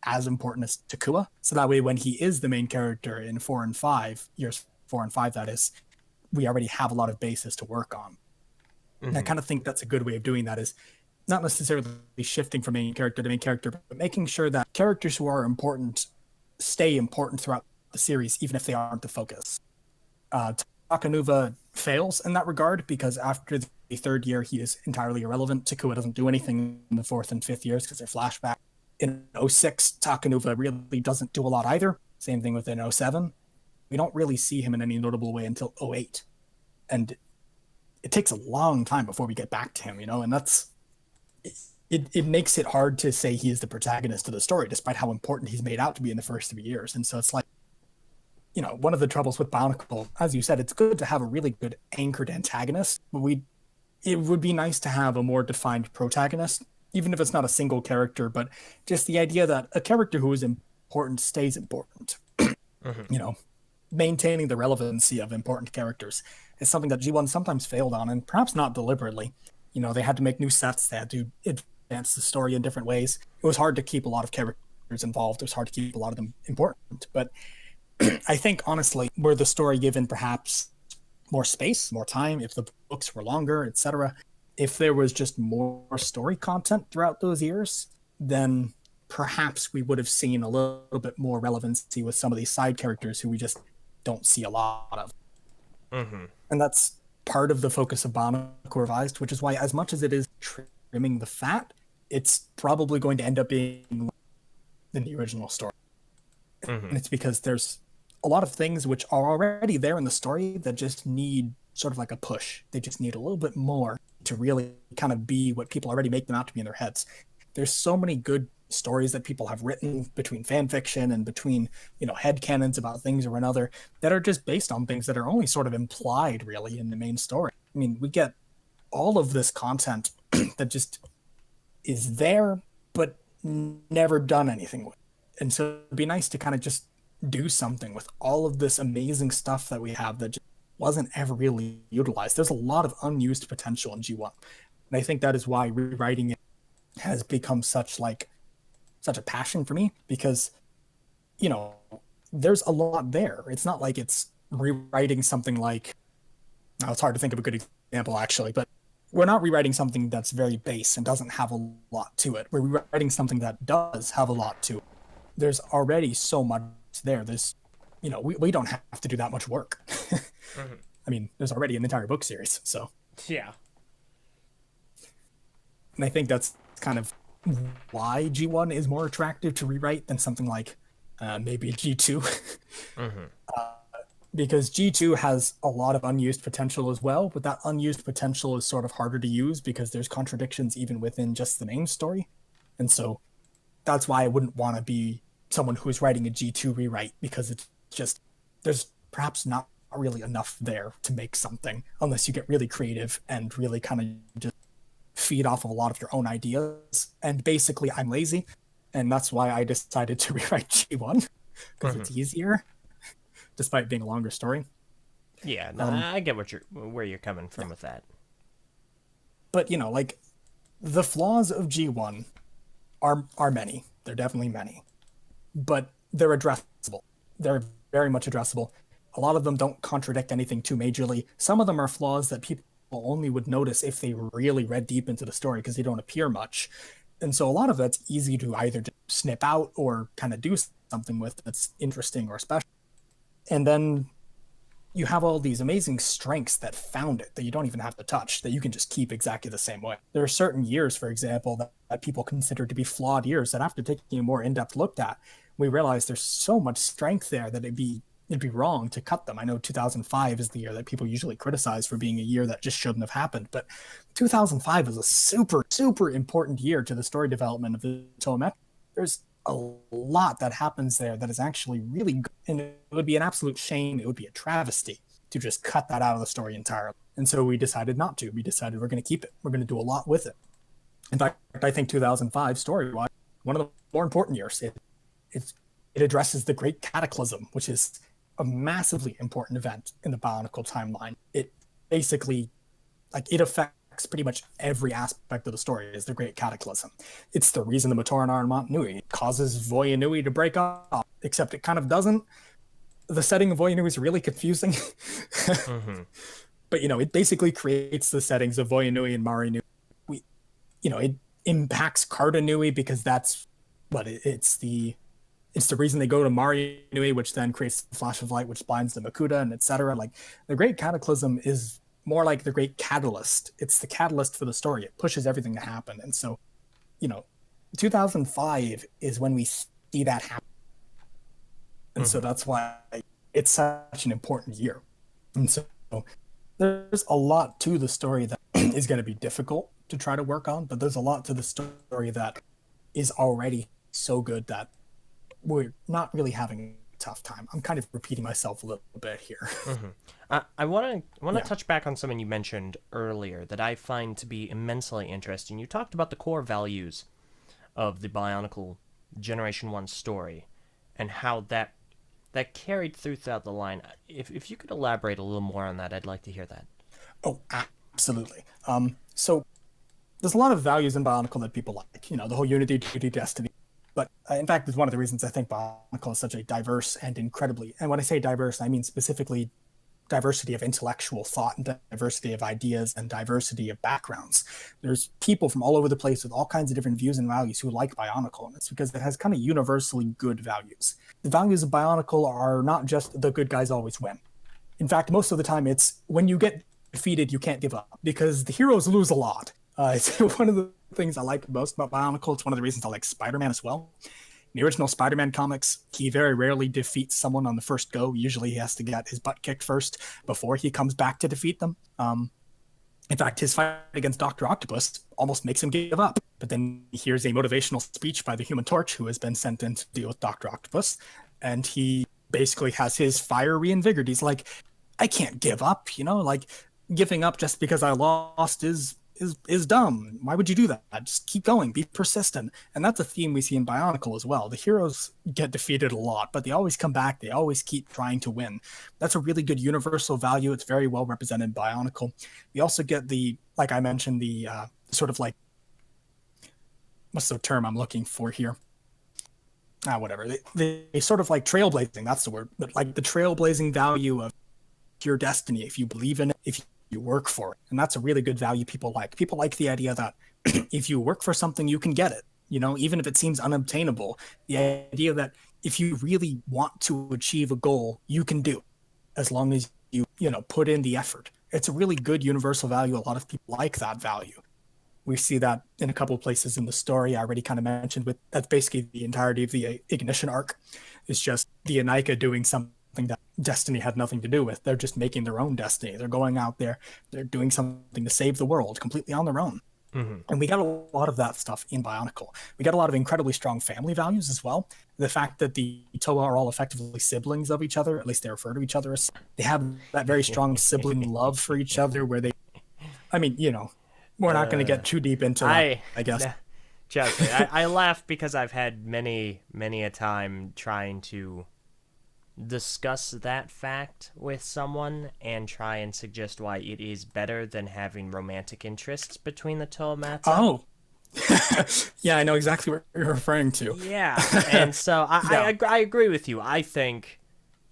as important as Takua. So that way, when he is the main character in 4 and 5, years 4 and 5, that is, we already have a lot of basis to work on. And I kind of think that's a good way of doing that, is not necessarily shifting from main character to main character, but making sure that characters who are important stay important throughout the series, even if they aren't the focus. Takanuva fails in that regard because after the 3rd year, he is entirely irrelevant. Takua doesn't do anything in the 4th and 5th years because they're flashback. In 06, Takanuva really doesn't do a lot either. Same thing within 07. We don't really see him in any notable way until 08. And it takes a long time before we get back to him, you know, and that's it makes it hard to say he is the protagonist of the story, despite how important he's made out to be in the first 3 years. And so it's like, you know, one of the troubles with Bionicle, as you said, it's good to have a really good anchored antagonist, but it would be nice to have a more defined protagonist, even if it's not a single character, but just the idea that a character who is important stays important. You know, maintaining the relevancy of important characters is something that G1 sometimes failed on, and perhaps not deliberately. You know, they had to make new sets, they had to advance the story in different ways. It was hard to keep a lot of characters involved. It was hard to keep a lot of them important. But I think, honestly, were the story given perhaps more space, more time, if the books were longer, etc., if there was just more story content throughout those years, then perhaps we would have seen a little bit more relevancy with some of these side characters who we just don't see a lot of. And that's part of the focus of Bionicle Revised, which is why, as much as it is trimming the fat, it's probably going to end up being in the original story. And it's because there's a lot of things which are already there in the story that just need sort of like a push. They just need a little bit more to really kind of be what people already make them out to be in their heads. There's so many good stories that people have written between fan fiction and between, you know, headcanons about things or another that are just based on things that are only sort of implied really in the main story. I mean, we get all of this content that just is there, but never done anything with. And so it'd be nice to kind of just do something with all of this amazing stuff that we have that just wasn't ever really utilized. There's a lot of unused potential in G1. And I think that is why rewriting it has become such a passion for me, because you know, there's a lot there. It's not like it's rewriting something like, now it's hard to think of a good example actually, but we're not rewriting something that's very base and doesn't have a lot to it. We're rewriting something that does have a lot to it. There's already so much there. There's, we don't have to do that much work.
Hmm.
I mean, there's already an entire book series, so.
Yeah.
And I think that's kind of why G1 is more attractive to rewrite than something like maybe G2.
Hmm.
Because G2 has a lot of unused potential as well, but that unused potential is sort of harder to use because there's contradictions even within just the main story. And so that's why I wouldn't want to be someone who's writing a G2 rewrite, because it's just, there's perhaps not really enough there to make something unless you get really creative and really kind of just feed off of a lot of your own ideas. And basically, I'm lazy, and that's why I decided to rewrite G1 because it's easier, despite being a longer story.
Yeah, no, I get where you're coming from with that.
But like the flaws of G1 are many. They're definitely many, but they're addressable. They're very much addressable. A lot of them don't contradict anything too majorly. Some of them are flaws that people only would notice if they really read deep into the story because they don't appear much. And so a lot of that's easy to either just snip out or kind of do something with that's interesting or special. And then you have all these amazing strengths that found it that you don't even have to touch, that you can just keep exactly the same way. There are certain years, for example, that people consider to be flawed years that after taking a more in-depth look at, we realize there's so much strength there that it'd be wrong to cut them. I know 2005 is the year that people usually criticize for being a year that just shouldn't have happened, but 2005 is a super, super important year to the story development of the Tomet. There's a lot that happens there that is actually really good, and it would be an absolute shame, it would be a travesty to just cut that out of the story entirely. And so we decided not to. We decided we're going to keep it. We're going to do a lot with it. In fact, I think 2005 story-wise, one of the more important years. It addresses the Great Cataclysm, which is a massively important event in the Bionicle timeline. It basically, it affects pretty much every aspect of the story is the Great Cataclysm. It's the reason the Matoran are in Mont Nui. It causes Voyanui to break off, except it kind of doesn't. The setting of Voyanui is really confusing. But, it basically creates the settings of Voyanui and Marinui. It impacts Carta Nui because that's what it's the reason they go to Mari Nui, which then creates the flash of light, which blinds the Makuta, and etc. Like, the Great Cataclysm is more like the Great Catalyst. It's the catalyst for the story. It pushes everything to happen. And so, 2005 is when we see that happen. And so that's why it's such an important year. And so there's a lot to the story that is going to be difficult to try to work on, but there's a lot to the story that is already so good that we're not really having a tough time. I'm kind of repeating myself a little bit here.
I want to touch back on something you mentioned earlier that I find to be immensely interesting. You talked about the core values of the Bionicle Generation 1 story and how that carried throughout the line. If you could elaborate a little more on that, I'd like to hear that.
Oh, absolutely. So there's a lot of values in Bionicle that people like, the whole unity, duty, destiny. But in fact, it's one of the reasons I think Bionicle is such a diverse and and when I say diverse, I mean specifically diversity of intellectual thought and diversity of ideas and diversity of backgrounds. There's people from all over the place with all kinds of different views and values who like Bionicle, and it's because it has kind of universally good values. The values of Bionicle are not just the good guys always win. In fact, most of the time it's when you get defeated, you can't give up, because the heroes lose a lot. It's one of the things I like most about Bionicle. It's one of the reasons I like Spider-Man as well. In the original Spider-Man comics, he very rarely defeats someone on the first go. Usually he has to get his butt kicked first before he comes back to defeat them. In fact, his fight against Dr. Octopus almost makes him give up. But then he hears a motivational speech by the Human Torch, who has been sent in to deal with Dr. Octopus. And he basically has his fire reinvigorated. He's like, I can't give up, giving up just because I lost is dumb. Why would you do that? Just keep going, be persistent. And that's a theme we see in Bionicle as well. The heroes get defeated a lot, but they always come back. They always keep trying to win. That's a really good universal value. It's very well represented in Bionicle. We also get like I mentioned, the sort of like, what's the term I'm looking for here? whatever. They sort of like trailblazing, that's the word, but like the trailblazing value of your destiny, if you believe in it, if you work for it. And that's a really good value people like. People like the idea that if you work for something, you can get it, even if it seems unobtainable. The idea that if you really want to achieve a goal, you can do it as long as you put in the effort. It's a really good universal value. A lot of people like that value. We see that in a couple of places in the story. I already kind of mentioned that's basically the entirety of the Ignition arc. It's just the Anika doing something that destiny had nothing to do with. They're just making their own destiny. They're going out there, they're doing something to save the world completely on their own. Mm-hmm. And we got a lot of that stuff in Bionicle. We got a lot of incredibly strong family values as well. The fact that the Toa are all effectively siblings of each other, at least they refer to each other as, they have that very strong sibling love for each other where they, we're not going to get too deep into that, I guess.
Trust me, I laugh because I've had many a time trying to discuss that fact with someone and try and suggest why it is better than having romantic interests between the Toamata.
Oh. Yeah, I know exactly what you're referring to.
Yeah, and so I agree with you. I think,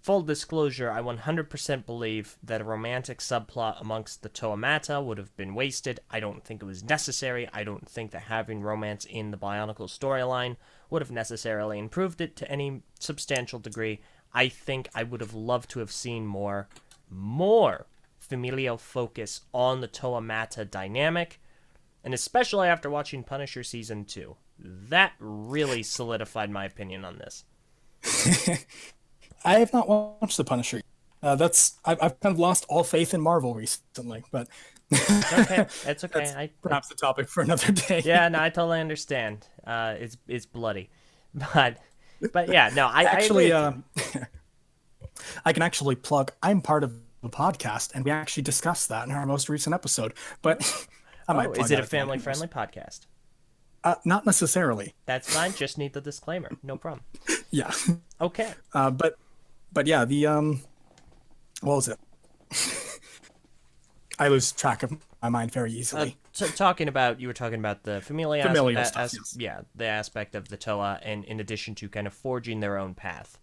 full disclosure, I 100% believe that a romantic subplot amongst the Toamata would have been wasted. I don't think it was necessary. I don't think that having romance in the Bionicle storyline would have necessarily improved it to any substantial degree. I think I would have loved to have seen more familial focus on the Toamata dynamic, and especially after watching Punisher Season 2. That really solidified my opinion on this.
I have not watched The Punisher. I've kind of lost all faith in Marvel recently, but
it's okay.
That's perhaps the topic for another day.
Yeah, no, I totally understand. It's bloody, but yeah, no, I
actually I can actually plug. I'm part of a podcast, and we actually discussed that in our most recent episode. But
is it a family-friendly podcast?
Not necessarily.
That's fine. Just need the disclaimer. No problem.
Yeah.
Okay.
But yeah, the what was it? I lose track of my mind very easily.
So you were talking about the familial stuff, yes. Yeah, the aspect of the Toa, and in addition to kind of forging their own path.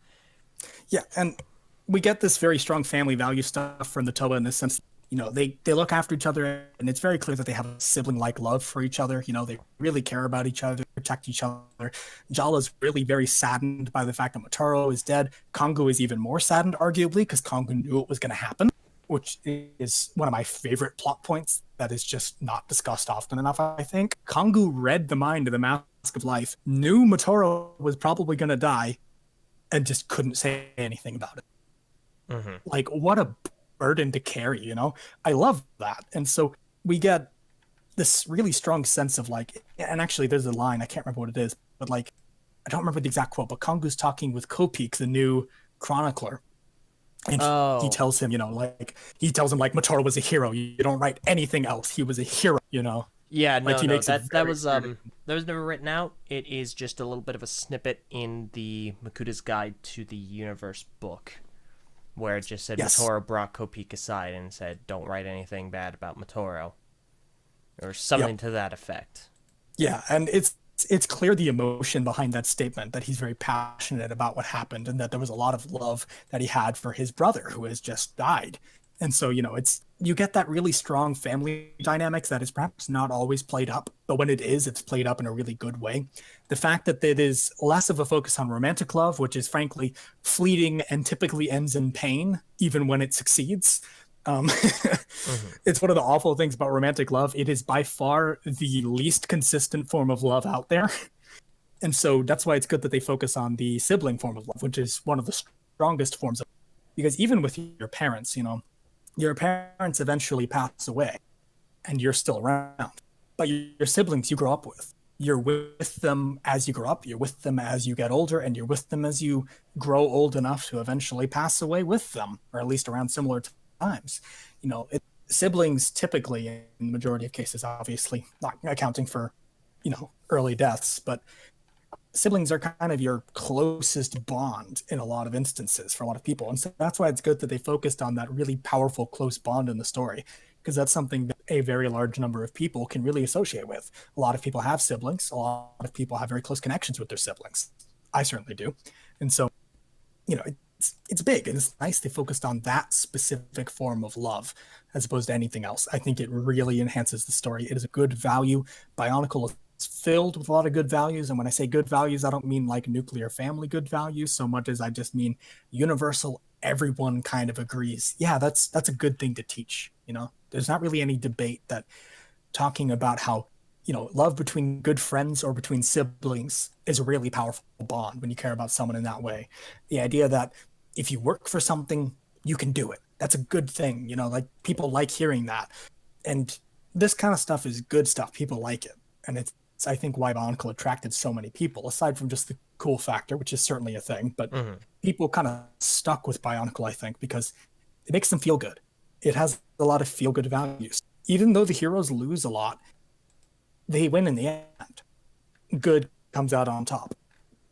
Yeah, and we get this very strong family value stuff from the Toa in the sense, they look after each other, and it's very clear that they have a sibling-like love for each other. They really care about each other, protect each other. Jala's really very saddened by the fact that Motaro is dead. Kongu is even more saddened, arguably, because Kongu knew it was going to happen, which is one of my favorite plot points that is just not discussed often enough, I think. Kongu read the mind of the Mask of Life, knew Motaro was probably going to die, and just couldn't say anything about it. Mm-hmm. Like, what a burden to carry, I love that. And so we get this really strong sense of and actually there's a line, I can't remember what it is, but I don't remember the exact quote, but Kongu's talking with Kopik, the new chronicler. And he tells him, Motaro was a hero. You don't write anything else. He was a hero,
Yeah, that was never written out. It is just a little bit of a snippet in the Makuta's Guide to the Universe book, where it just said Motaro brought Kopik aside and said, "Don't write anything bad about Motaro," or something to that effect.
Yeah, and it's clear the emotion behind that statement, that he's very passionate about what happened, and that there was a lot of love that he had for his brother who has just died. And so, you get that really strong family dynamics that is perhaps not always played up, but when it is, it's played up in a really good way. The fact that it is less of a focus on romantic love, which is frankly fleeting and typically ends in pain, even when it succeeds. It's one of the awful things about romantic love. It is by far the least consistent form of love out there. And so that's why it's good that they focus on the sibling form of love, which is one of the strongest forms of, because even with your parents, your parents eventually pass away and you're still around, but your siblings you grow up with, you're with them as you grow up, you're with them as you get older, and you're with them as you grow old enough to eventually pass away with them, or at least around similar times. Siblings typically, in the majority of cases, obviously not accounting for, early deaths, but siblings are kind of your closest bond in a lot of instances for a lot of people. And so that's why it's good that they focused on that really powerful, close bond in the story, because that's something that a very large number of people can really associate with. A lot of people have siblings. A lot of people have very close connections with their siblings. I certainly do. And so, it's big and it's nice they focused on that specific form of love as opposed to anything else. I think it really enhances the story. It is a good value. Bionicle is filled with a lot of good values, and when I say good values, I don't mean like nuclear family good values so much as I just mean universal. Everyone kind of agrees. Yeah, that's a good thing to teach. There's not really any debate that talking about how love between good friends or between siblings is a really powerful bond when you care about someone in that way. The idea that if you work for something, you can do it. That's a good thing. Like people like hearing that. And this kind of stuff is good stuff. People like it. And it's I think, why Bionicle attracted so many people, aside from just the cool factor, which is certainly a thing. But people kind of stuck with Bionicle, I think, because it makes them feel good. It has a lot of feel-good values. Even though the heroes lose a lot, they win in the end. Good comes out on top.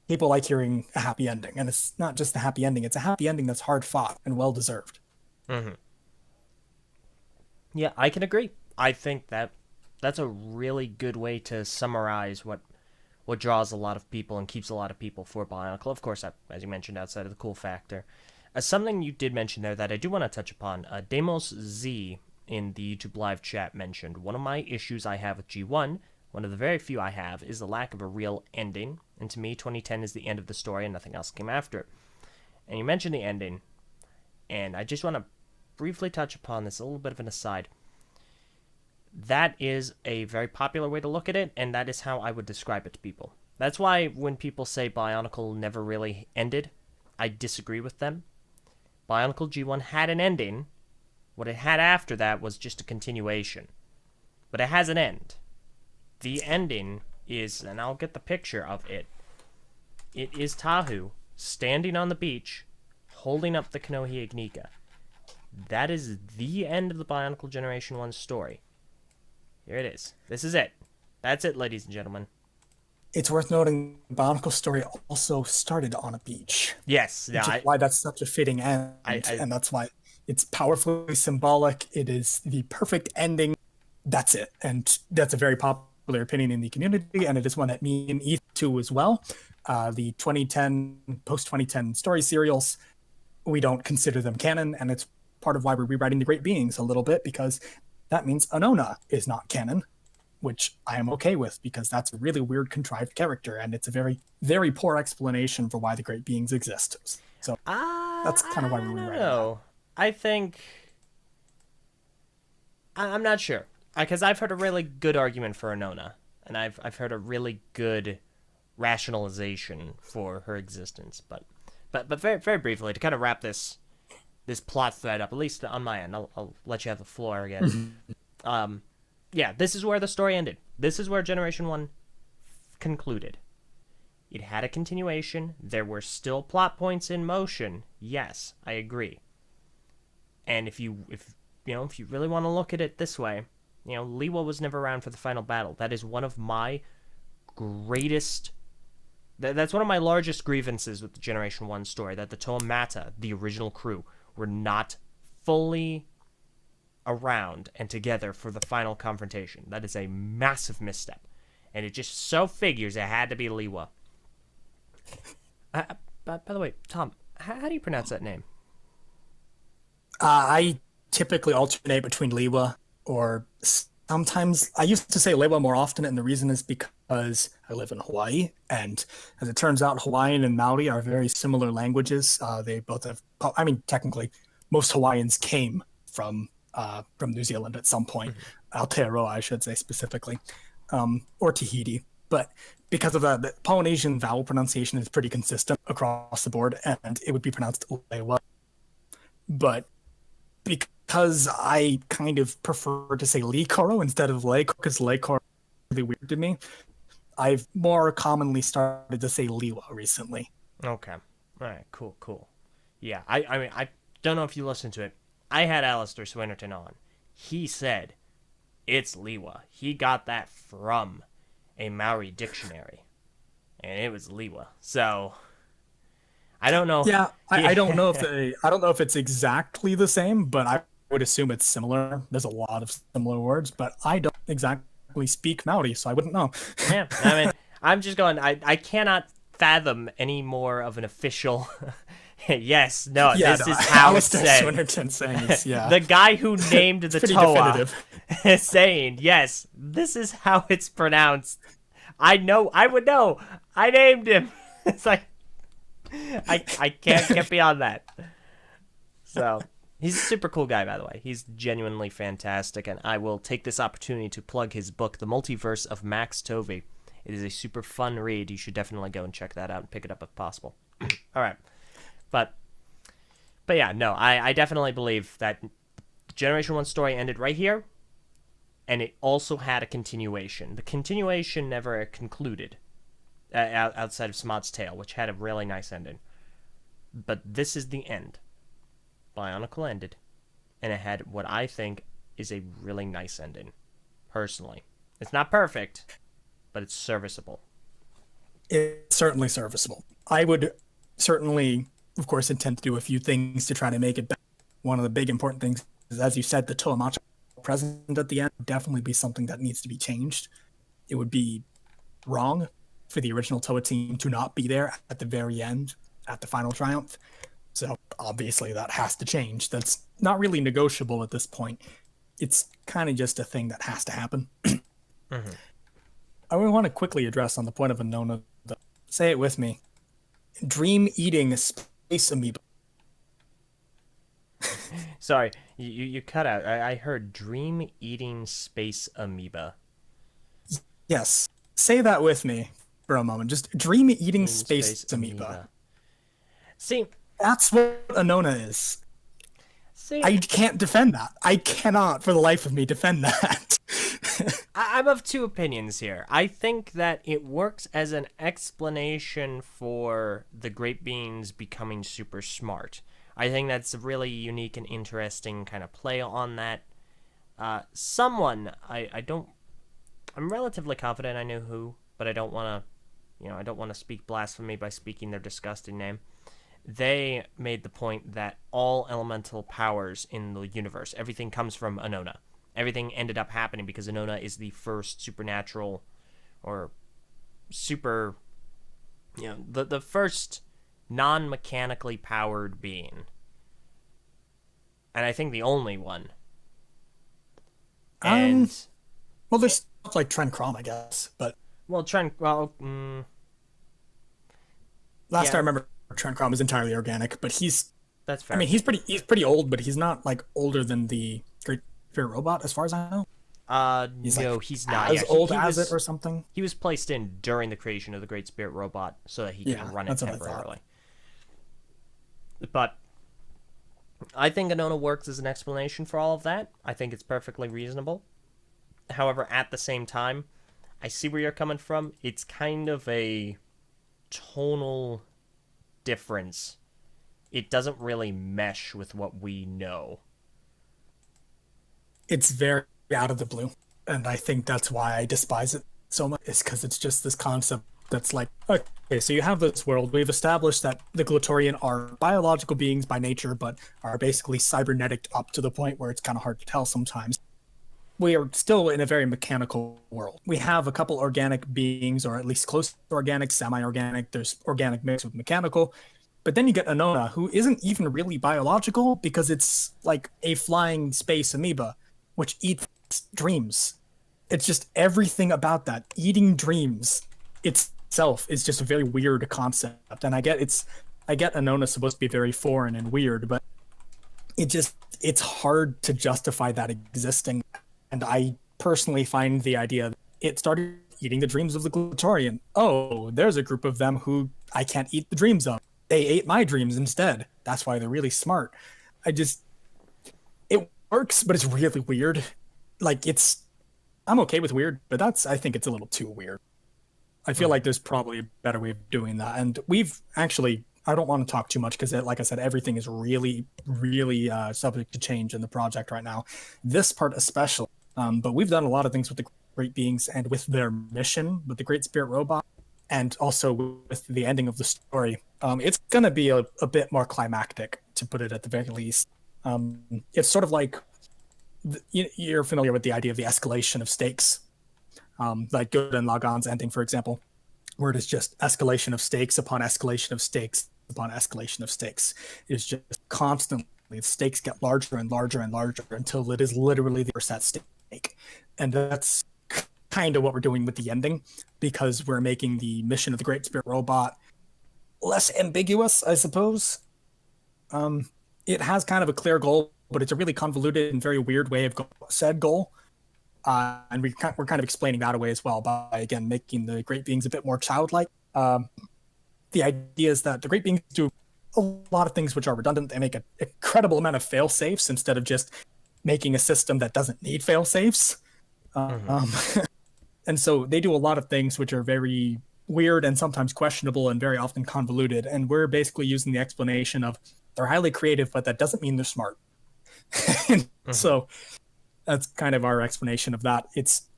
People like hearing a happy ending, and it's not just a happy ending. It's a happy ending that's hard fought and well deserved.
Yeah, I can agree. I think that's a really good way to summarize what draws a lot of people and keeps a lot of people for Bionicle. Of course, as you mentioned, outside of the cool factor. Something you did mention there that I do want to touch upon. Demos Z in the YouTube live chat mentioned, one of my issues I have with G1, one of the very few I have, is the lack of a real ending. And to me, 2010 is the end of the story and nothing else came after it. And you mentioned the ending, and I just want to briefly touch upon this, a little bit of an aside. That is a very popular way to look at it, and that is how I would describe it to people. That's why when people say Bionicle never really ended, I disagree with them. Bionicle G1 had an ending. What it had after that was just a continuation. But it has an end. The ending is, and I'll get the picture of it, it is Tahu standing on the beach, holding up the Konoha Ignika. That is the end of the Bionicle Generation 1 story. Here it is. This is it. That's it, ladies and gentlemen.
It's worth noting Bionicle's story also started on a beach.
Yes.
Which is why that's such a fitting end. And that's why it's powerfully symbolic. It is the perfect ending. That's it. And that's a very popular opinion in the community, and it is one that me and Ethan too as well. The 2010, post-2010 story serials, we don't consider them canon, and it's part of why we're rewriting The Great Beings a little bit, because that means Anona is not canon, which I am okay with, because that's a really weird, contrived character, and it's a very, very poor explanation for why the Great Beings exist. So that's kind of why we're rewriting that.
I think... I'm not sure, because I've heard a really good argument for Anona, and I've heard a really good rationalization for her existence, but very, very briefly, to kind of wrap this plot thread up, at least on my end, I'll let you have the floor again. Yeah, this is where the story ended. This is where Generation 1 concluded. It had a continuation. There were still plot points in motion. Yes, I agree. And if you really want to look at it this way, Liwa was never around for the final battle. That is one of my greatest... That's one of my largest grievances with the Generation 1 story, that the Toamata, the original crew, were not fully around and together for the final confrontation. That is a massive misstep. And it just so figures it had to be Liwa. By the way, Tom, how do you pronounce that name?
I typically alternate between Liwa or sometimes I used to say Liwa more often, and the reason is because I live in Hawaii, and as it turns out, Hawaiian and Maori are very similar languages. They both have, technically, most Hawaiians came from New Zealand at some point, Aotearoa, I should say specifically, or Tahiti. But because of that, the Polynesian vowel pronunciation is pretty consistent across the board, and it would be pronounced Lewa. But because I kind of prefer to say Likoro instead of Leikoro, because Leikoro is really weird to me, I've more commonly started to say Liwa recently.
Okay. All right, cool. Yeah, I don't know if you listened to it. I had Alistair Swinnerton on. He said it's Liwa. He got that from a Maori dictionary, and it was Liwa. So I don't know.
Yeah, I don't know if it's exactly the same, but I would assume it's similar. There's a lot of similar words, but I don't exactly speak Maori, so I wouldn't know.
Yeah, I'm just going. I cannot fathom any more of an official. Yes, no,
Yeah,
this
no,
is how it's
Alistair
said.
Swinnerton saying it's, yeah.
The guy who named the
pretty
Toa
definitive.
saying, yes, this is how it's pronounced. I would know. I named him. It's like, I can't get beyond that. So, he's a super cool guy, by the way. He's genuinely fantastic, and I will take this opportunity to plug his book, The Multiverse of Max Tovey. It is a super fun read. You should definitely go and check that out and pick it up if possible. All right. But yeah, no, I definitely believe that Generation 1 story ended right here, and it also had a continuation. The continuation never concluded outside of Smod's Tale, which had a really nice ending. But this is the end. Bionicle ended, and it had what I think is a really nice ending, personally. It's not perfect, but it's serviceable.
It's certainly serviceable. I would certainly, of course, intend to do a few things to try to make it better. One of the big important things is, as you said, the Tohamachi present at the end would definitely be something that needs to be changed. It would be wrong for the original Toa team to not be there at the very end, at the final triumph. So obviously that has to change. That's not really negotiable at this point. It's kind of just a thing that has to happen.
Mm-hmm.
I want to quickly address on the point of Anona. Say it with me. Dream eating space amoeba.
Sorry, you cut out. I heard dream eating space amoeba.
Yes. Say that with me for a moment. Just dream eating space amoeba.
See,
that's what Anona is.
See,
I can't defend that. I cannot for the life of me defend that.
I'm of two opinions here. I think that it works as an explanation for the great beings becoming super smart. I think that's a really unique and interesting kind of play on that. I'm relatively confident I know who, but I don't want to speak blasphemy by speaking their disgusting name. They made the point that all elemental powers in the universe, everything comes from Anona. Everything ended up happening because Anona is the first supernatural or super, the first non-mechanically powered being. And I think the only one. And
well, there's stuff like Tren Krom, I guess, but
last
I remember Tren Krom is entirely organic, but
that's fair.
I mean, he's pretty old, but he's not like older than the Great Spirit Robot, as far as I know.
He's not
as old as it or something.
He was placed in during the creation of the Great Spirit Robot so that he can run it temporarily. But I think Anona works as an explanation for all of that. I think it's perfectly reasonable. However, at the same time, I see where you're coming from. It's kind of a tonal difference. It doesn't really mesh with what we know.
It's very out of the blue, and I think that's why I despise it so much, is because it's just this concept that's like, okay, so you have this world. We've established that the Glatorian are biological beings by nature, but are basically cybernetic up to the point where it's kind of hard to tell sometimes. We are still in a very mechanical world. We have a couple organic beings, or at least close to organic, semi-organic. There's organic mixed with mechanical. But then you get Anona, who isn't even really biological because it's like a flying space amoeba, which eats dreams. It's just everything about that. Eating dreams itself is just a very weird concept. And I get Anona's supposed to be very foreign and weird, but it's hard to justify that existing. And I personally find the idea that it started eating the dreams of the Glatorian. Oh, there's a group of them who I can't eat the dreams of. They ate my dreams instead. That's why they're really smart. It works, but it's really weird. Like, I'm okay with weird, but I think it's a little too weird. I feel like there's probably a better way of doing that. And we've actually, I don't want to talk too much because, like I said, everything is really, really subject to change in the project right now. This part especially. But we've done a lot of things with the Great Beings and with their mission, with the Great Spirit Robot, and also with the ending of the story. It's going to be a bit more climactic, to put it at the very least. It's sort of like, you're familiar with the idea of the escalation of stakes, like Good and Lagan's ending, for example. where it is just escalation of stakes upon escalation of stakes upon escalation of stakes. It's just constantly, the stakes get larger and larger and larger until it is literally the first at stake. And that's kind of what we're doing with the ending, because we're making the mission of the Great Spirit Robot less ambiguous, I suppose. It has kind of a clear goal, but it's a really convoluted and very weird way of said goal. And we're kind of explaining that away as well by, again, making the great beings a bit more childlike. The idea is that the great beings do a lot of things which are redundant. They make an incredible amount of fail safes instead of just making a system that doesn't need fail safes. And so they do a lot of things which are very weird and sometimes questionable and very often convoluted. And we're basically using the explanation of they're highly creative, but that doesn't mean they're smart. So that's kind of our explanation of that.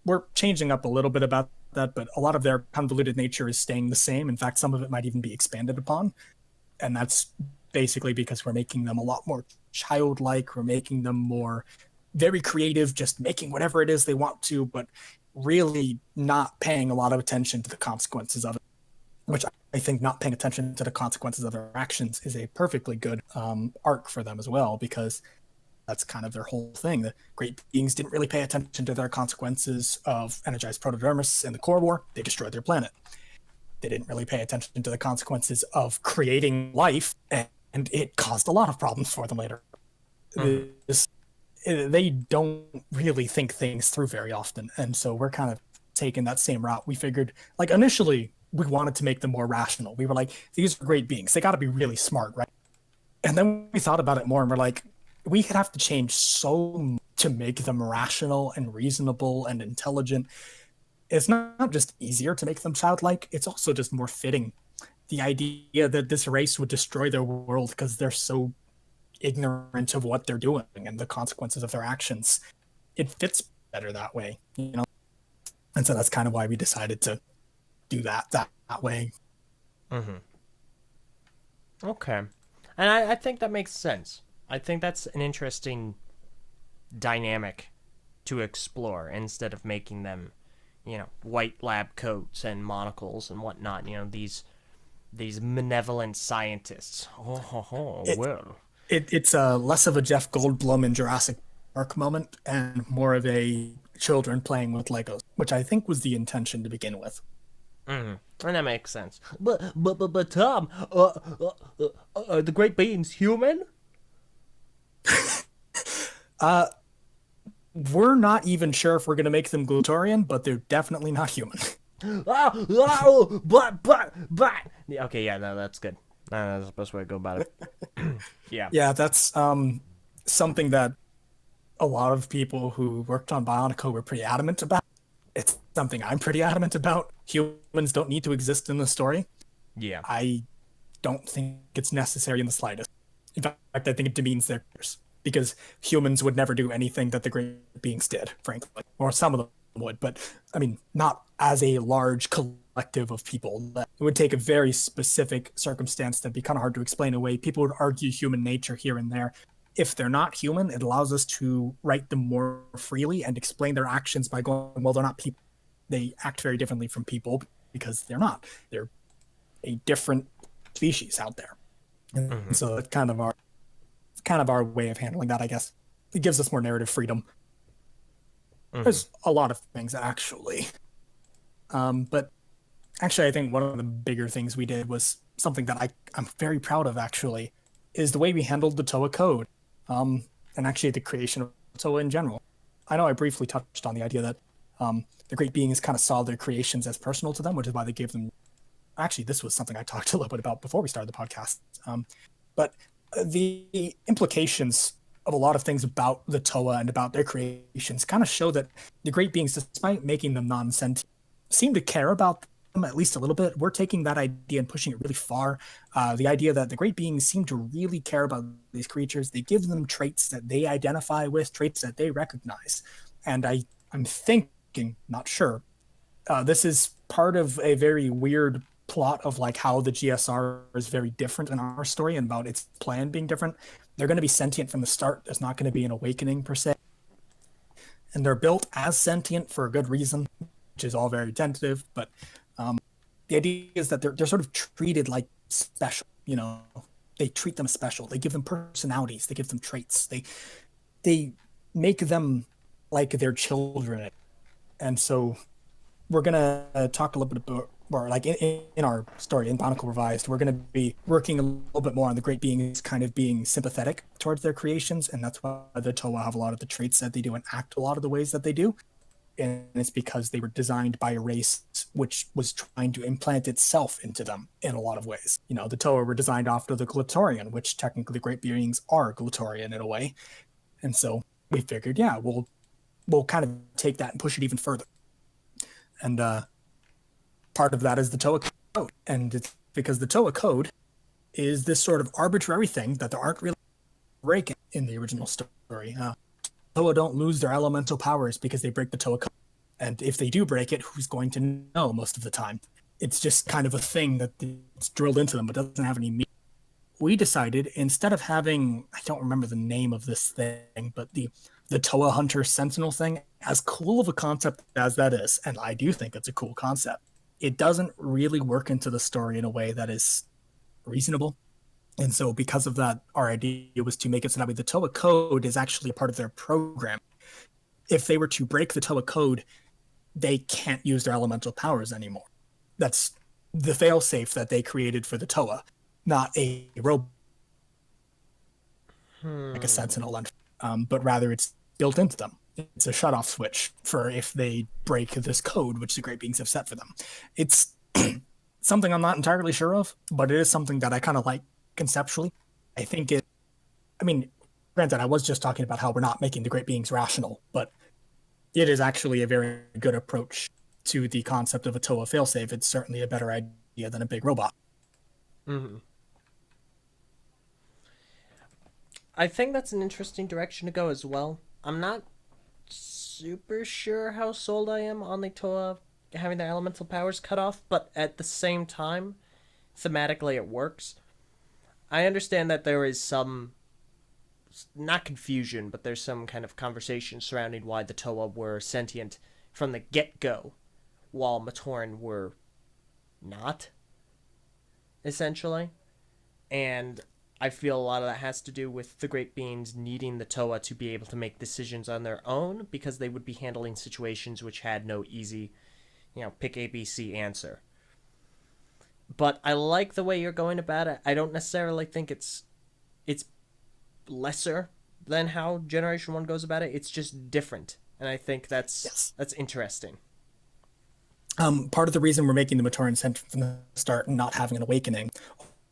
We're changing up a little bit about that, but a lot of their convoluted nature is staying the same. In fact, some of it might even be expanded upon. And that's basically because we're making them a lot more childlike. We're making them more very creative, just making whatever it is they want to, but really not paying a lot of attention to the consequences of it, which I think not paying attention to the consequences of their actions is a perfectly good arc for them as well, because that's kind of their whole thing. The great beings didn't really pay attention to their consequences of energized protodermis in the core war. They destroyed their planet. They didn't really pay attention to the consequences of creating life, and it caused a lot of problems for them later. They don't really think things through very often, and so we're kind of taking that same route. We figured, like, initially, we wanted to make them more rational. We were like, these are great beings. They got to be really smart, right? And then we thought about it more, and we're like, we could have to change so much to make them rational and reasonable and intelligent. It's not just easier to make them childlike, it's also just more fitting. The idea that this race would destroy their world because they're so ignorant of what they're doing and the consequences of their actions, it fits better that way, you know? And so that's kind of why we decided to do that way.
Okay. And I think that makes sense. I think that's an interesting dynamic to explore instead of making them, white lab coats and monocles and whatnot. These malevolent scientists.
It's less of a Jeff Goldblum in Jurassic Park moment and more of a children playing with Legos, which I think was the intention to begin with.
And that makes sense. But Tom, are the great beings human?
We're not even sure if we're going to make them Glutorian, but they're definitely not human.
But. Okay, yeah, no, that's good. That's the best way to go about it.
Yeah, that's something that a lot of people who worked on BIONICLE were pretty adamant about. It's something I'm pretty adamant about. Humans don't need to exist in the story.
Yeah.
I don't think it's necessary in the slightest. In fact, I think it demeans their careers, because humans would never do anything that the great beings did, frankly. Or some of them would, but I mean, not as a large collective of people. It would take a very specific circumstance that'd be kind of hard to explain away. People would argue human nature here and there. If they're not human, it allows us to write them more freely and explain their actions by going, well, they're not people. They act very differently from people because they're not. They're a different species out there. And so it's kind of our way of handling that, I guess. It gives us more narrative freedom. There's a lot of things, actually. But actually, I think one of the bigger things we did was something that I'm very proud of, actually, is the way we handled the TOA code, and actually the creation of TOA in general. I know I briefly touched on the idea that the great beings kind of saw their creations as personal to them, which is why they gave them... Actually, this was something I talked a little bit about before we started the podcast. But the implications of a lot of things about the TOA and about their creations kind of show that the great beings, despite making them non-sentient, seem to care about them at least a little bit. We're taking that idea and pushing it really far. The idea that the great beings seem to really care about these creatures. They give them traits that they identify with, traits that they recognize. And I'm thinking, not sure, this is part of a very weird plot of like how the GSR is very different in our story and about its plan being different. They're going to be sentient from the start. There's not going to be an awakening per se. And they're built as sentient for a good reason, which is all very tentative. But the the idea is that they're sort of treated like special, you know. They treat them special. They give them personalities. They give them traits. They make them like their children. And so we're gonna talk a little bit about, or like in our story in Bionicle Revised, we're gonna be working a little bit more on the great beings kind of being sympathetic towards their creations, and that's why the Toa have a lot of the traits that they do and act a lot of the ways that they do. And it's because they were designed by a race which was trying to implant itself into them in a lot of ways. You know, the Toa were designed after the Glatorian, which technically great beings are Glatorian in a way. And so we figured, yeah, we'll kind of take that and push it even further. And part of that is the Toa code. And it's because the Toa code is this sort of arbitrary thing that there aren't really breaking in the original story. Toa don't lose their elemental powers because they break the Toa code. And if they do break it, who's going to know most of the time? It's just kind of a thing that's drilled into them, but doesn't have any meaning. We decided, instead of having, I don't remember the name of this thing, but the Toa Hunter Sentinel thing, as cool of a concept as that is, and I do think it's a cool concept, it doesn't really work into the story in a way that is reasonable. And so because of that, our idea was to make it so that way the Toa code is actually a part of their program. If they were to break the Toa code, they can't use their elemental powers anymore. That's the failsafe that they created for the Toa, not a robot like a Sentinel, but rather it's built into them. It's a shutoff switch for if they break this code, which the great beings have set for them. It's something I'm not entirely sure of, but it is something that I kind of like conceptually. I think granted, I was just talking about how we're not making the great beings rational, but it is actually a very good approach to the concept of a Toa failsafe. It's certainly a better idea than a big robot.
Mm-hmm. I think that's an interesting direction to go as well. I'm not super sure how sold I am on the Toa having their elemental powers cut off, but at the same time, thematically it works. I understand that there is some, not confusion, but there's some kind of conversation surrounding why the Toa were sentient from the get-go, while Matoran were not, essentially. And I feel a lot of that has to do with the great beings needing the Toa to be able to make decisions on their own, because they would be handling situations which had no easy, pick ABC answer. But I like the way you're going about it. I don't necessarily think it's lesser than how Generation 1 goes about it. It's just different. And I think that's interesting.
Part of the reason we're making the Matoran sentient from the start and not having an awakening,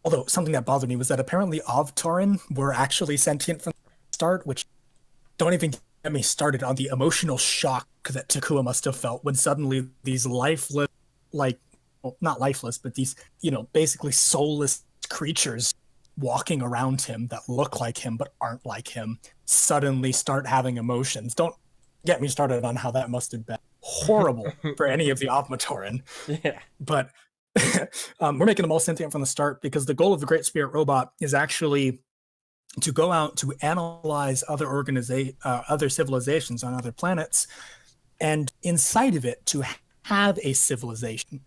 although something that bothered me was that apparently Ovtoran were actually sentient from the start, which don't even get me started on the emotional shock that Takua must have felt when suddenly these lifeless, not lifeless, but these, basically soulless creatures walking around him that look like him but aren't like him suddenly start having emotions. Don't get me started on how that must have been horrible for any of the Matoran.
Yeah.
But we're making them all sentient from the start because the goal of the Great Spirit Robot is actually to go out to analyze other civilizations on other planets, and inside of it to have a civilization.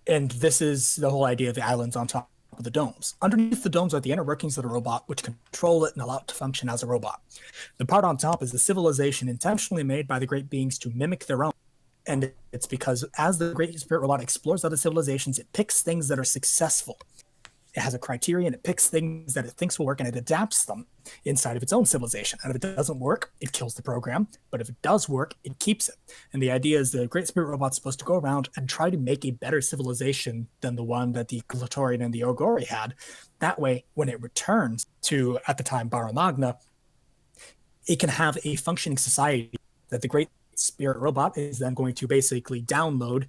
And this is the whole idea of the islands on top of the domes. Underneath the domes are the inner workings of the robot, which control it and allow it to function as a robot. The part on top is the civilization intentionally made by the great beings to mimic their own. And it's because as the Great Spirit Robot explores other civilizations, it picks things that are successful. It has a criterion, it picks things that it thinks will work, and it adapts them inside of its own civilization. And if it doesn't work, it kills the program. But if it does work, it keeps it. And the idea is the Great Spirit Robot's supposed to go around and try to make a better civilization than the one that the Glatorian and the Ogori had. That way, when it returns to, at the time, Barra Magna, it can have a functioning society that the Great Spirit Robot is then going to basically download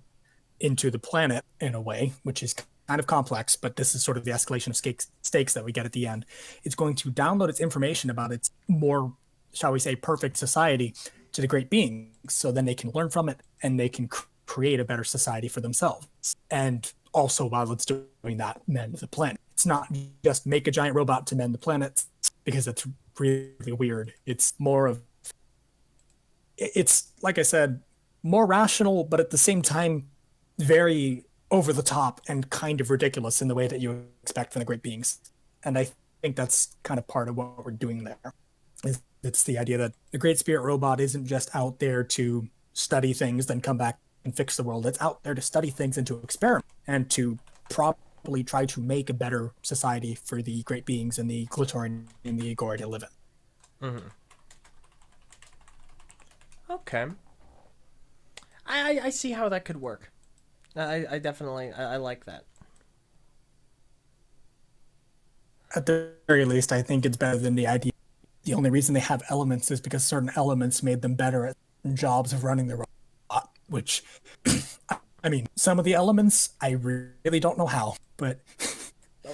into the planet in a way, which is kind of complex, but this is sort of the escalation of stakes that we get at the end. It's going to download its information about its more, shall we say, perfect society to the great beings, so then they can learn from it and they can create a better society for themselves. And also, while it's doing that, mend the planet. It's not just make a giant robot to mend the planet, because it's really weird. It's more of, it's like I said, more rational, but at the same time very over the top and kind of ridiculous in the way that you expect from the great beings. And I think that's kind of part of what we're doing there. It's the idea that the great spirit robot isn't just out there to study things, then come back and fix the world. It's out there to study things and to experiment and to probably try to make a better society for the great beings and the Glatorian and the Agora to live in.
Mm-hmm. Okay. I see how that could work. I definitely I like that.
At the very least, I think it's better than the idea. The only reason they have elements is because certain elements made them better at jobs of running the robot, which, I mean, some of the elements, I really don't know how, but...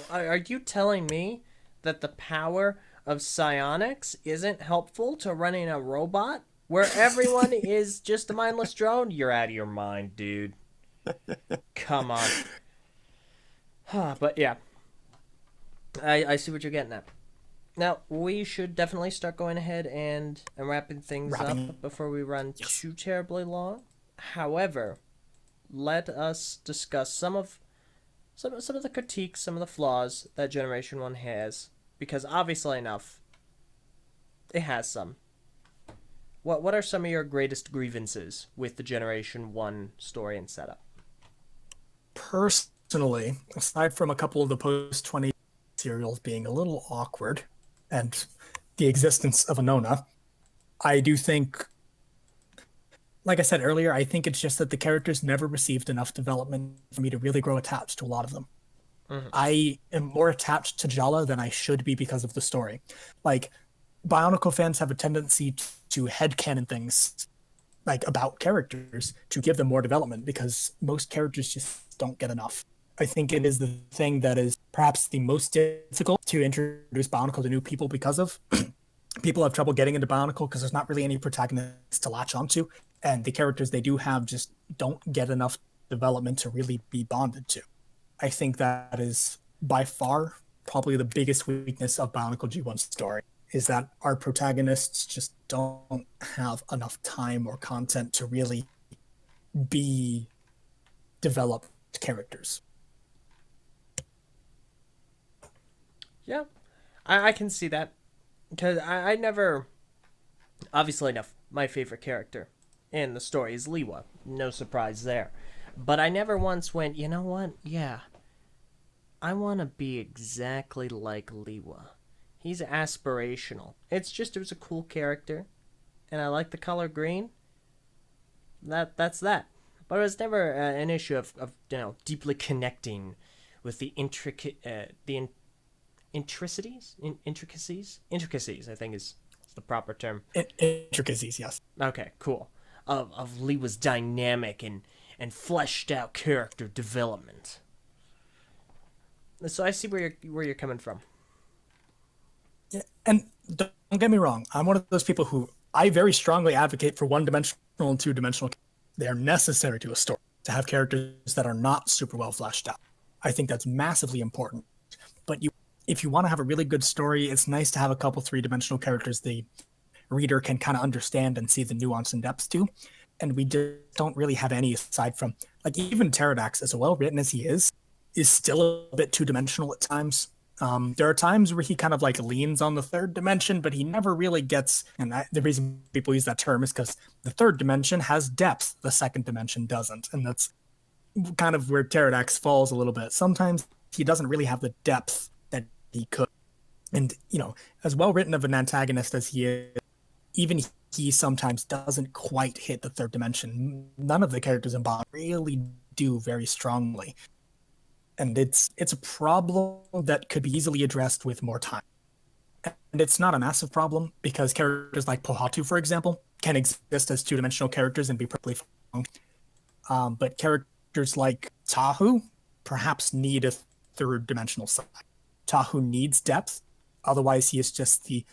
Are you telling me that the power of psionics isn't helpful to running a robot where everyone is just a mindless drone? You're out of your mind, dude. Come on. But yeah, I see what you're getting at. Now, we should definitely start going ahead and wrapping things up before we run too terribly long. However, let us discuss some of the critiques, some of the flaws that Generation 1 has, because obviously enough, it has some. What are some of your greatest grievances with the Generation 1 story and setup?
Personally, aside from a couple of the post-20 serials being a little awkward, and the existence of Anona, I do think, like I said earlier, I think it's just that the characters never received enough development for me to really grow attached to a lot of them. Mm-hmm. I am more attached to Jala than I should be because of the story. Like, Bionicle fans have a tendency to headcanon things, like, about characters, to give them more development, because most characters just don't get enough. I think it is the thing that is perhaps the most difficult to introduce Bionicle to new people because of. People have trouble getting into Bionicle because there's not really any protagonists to latch onto, and the characters they do have just don't get enough development to really be bonded to. I think that is by far probably the biggest weakness of Bionicle G1's story, is that our protagonists just don't have enough time or content to really be developed characters.
Yeah, I can see that. Because I never... Obviously enough, my favorite character in the story is Liwa. No surprise there. But I never once went, you know what? Yeah, I want to be exactly like Liwa. He's aspirational. It's just, it was a cool character. And I like the color green. That's that. But it was never an issue of deeply connecting with the intricacies, I think is the proper term.
Intricacies, yes.
Okay, cool. Of Liwa's dynamic and fleshed out character development. So I see where you're coming from.
Yeah, and don't get me wrong, I'm one of those people who I very strongly advocate for one-dimensional and two-dimensional. They are necessary to a story to have characters that are not super well fleshed out. I think that's massively important. But if you want to have a really good story, it's nice to have a couple three-dimensional characters the reader can kind of understand and see the nuance and depth to. And we just don't really have any aside from, like, even Pterodax, as well written as he is still a bit two-dimensional at times. There are times where he kind of like leans on the third dimension, but he never really gets, and the reason people use that term is because the third dimension has depth, the second dimension doesn't. And that's kind of where Pterodax falls a little bit. Sometimes he doesn't really have the depth that he could. And, as well written of an antagonist as he is, even he sometimes doesn't quite hit the third dimension. None of the characters in Bond really do very strongly. And it's a problem that could be easily addressed with more time. And it's not a massive problem, because characters like Pohatu, for example, can exist as two-dimensional characters and be perfectly fine. But characters like Tahu perhaps need a third-dimensional side. Tahu needs depth, otherwise he is just the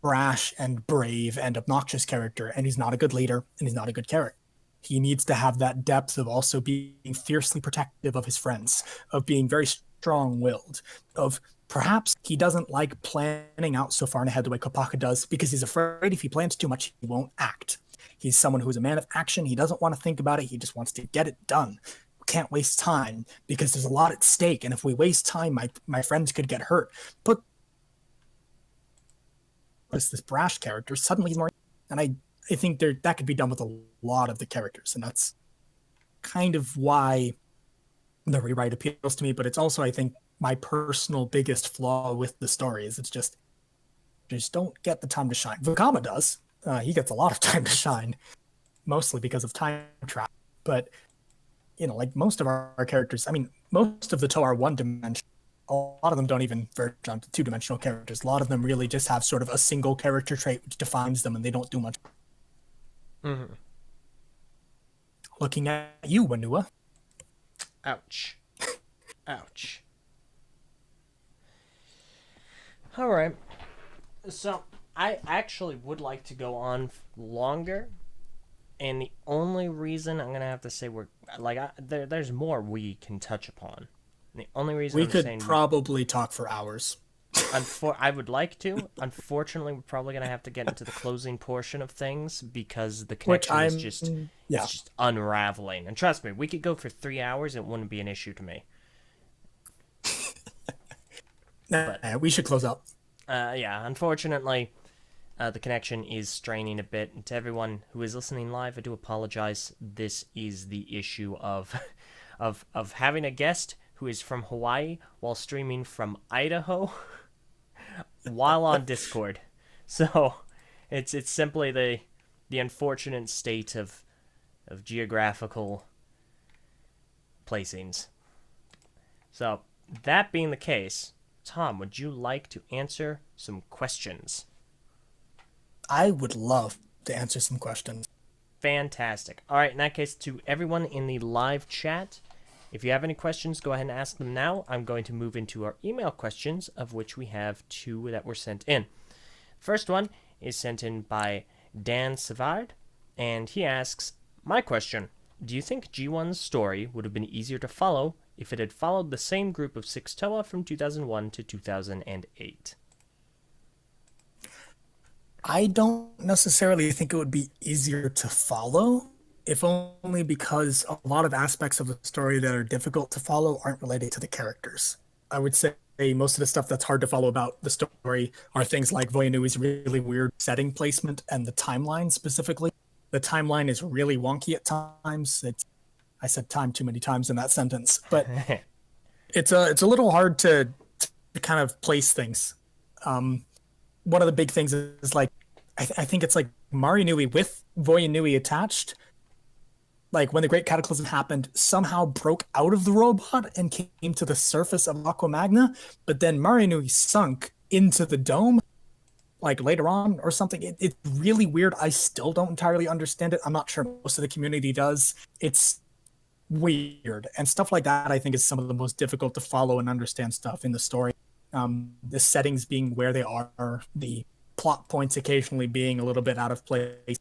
brash and brave and obnoxious character, and he's not a good leader, and he's not a good character. He needs to have that depth of also being fiercely protective of his friends, of being very strong-willed, of perhaps he doesn't like planning out so far ahead the way Kopaka does, because he's afraid if he plans too much, he won't act. He's someone who's a man of action. He doesn't want to think about it. He just wants to get it done. can't waste time because there's a lot at stake, and if we waste time, my friends could get hurt. But this brash character suddenly he's more, and I think that could be done with a lot of the characters, and that's kind of why the rewrite appeals to me. But it's also, I think, my personal biggest flaw with the story is it's just don't get the time to shine. Vukama does. He gets a lot of time to shine, mostly because of time travel. But like most of our characters, I mean, most of the Toa are one-dimensional. A lot of them don't even verge onto two-dimensional characters. A lot of them really just have sort of a single character trait which defines them, and they don't do much.
Mm-hmm.
Looking at you, Wanua.
Ouch. Ouch. All right. So, I actually would like to go on longer, and the only reason I'm gonna have to say there's more we can touch upon. And the only reason
we could probably talk for hours.
I would like to. Unfortunately, we're probably gonna have to get into the closing portion of things because the connection is just it's just unraveling. And trust me, we could go for 3 hours; it wouldn't be an issue to me.
But we should close up.
Yeah, unfortunately, the connection is straining a bit. And to everyone who is listening live, I do apologize. This is the issue of of having a guest who is from Hawaii while streaming from Idaho while on Discord. So it's simply the unfortunate state of geographical placings. So that being the case, Tom, would you like to answer some questions?
I would love to answer some questions.
Fantastic. All right, in that case, to everyone in the live chat, if you have any questions, go ahead and ask them now. I'm going to move into our email questions, of which we have 2 that were sent in. First one is sent in by Dan Savard, and he asks, my question, do you think G1's story would have been easier to follow if it had followed the same group of 6 Toa from 2001 to 2008?
I don't necessarily think it would be easier to follow, if only because a lot of aspects of the story that are difficult to follow aren't related to the characters. I would say most of the stuff that's hard to follow about the story are things like Voyanui's really weird setting placement and the timeline specifically. The timeline is really wonky at times. I said time too many times in that sentence, but it's a little hard to kind of place things. One of the big things is like I think it's like Marianui with Voyanui attached. Like when the Great Cataclysm happened, somehow broke out of the robot and came to the surface of Aqua Magna, but then Marianui sunk into the dome, like later on or something. It's really weird. I still don't entirely understand it. I'm not sure most of the community does. It's weird, and stuff like that I think is some of the most difficult to follow and understand stuff in the story. The settings being where they are, the plot points occasionally being a little bit out of place,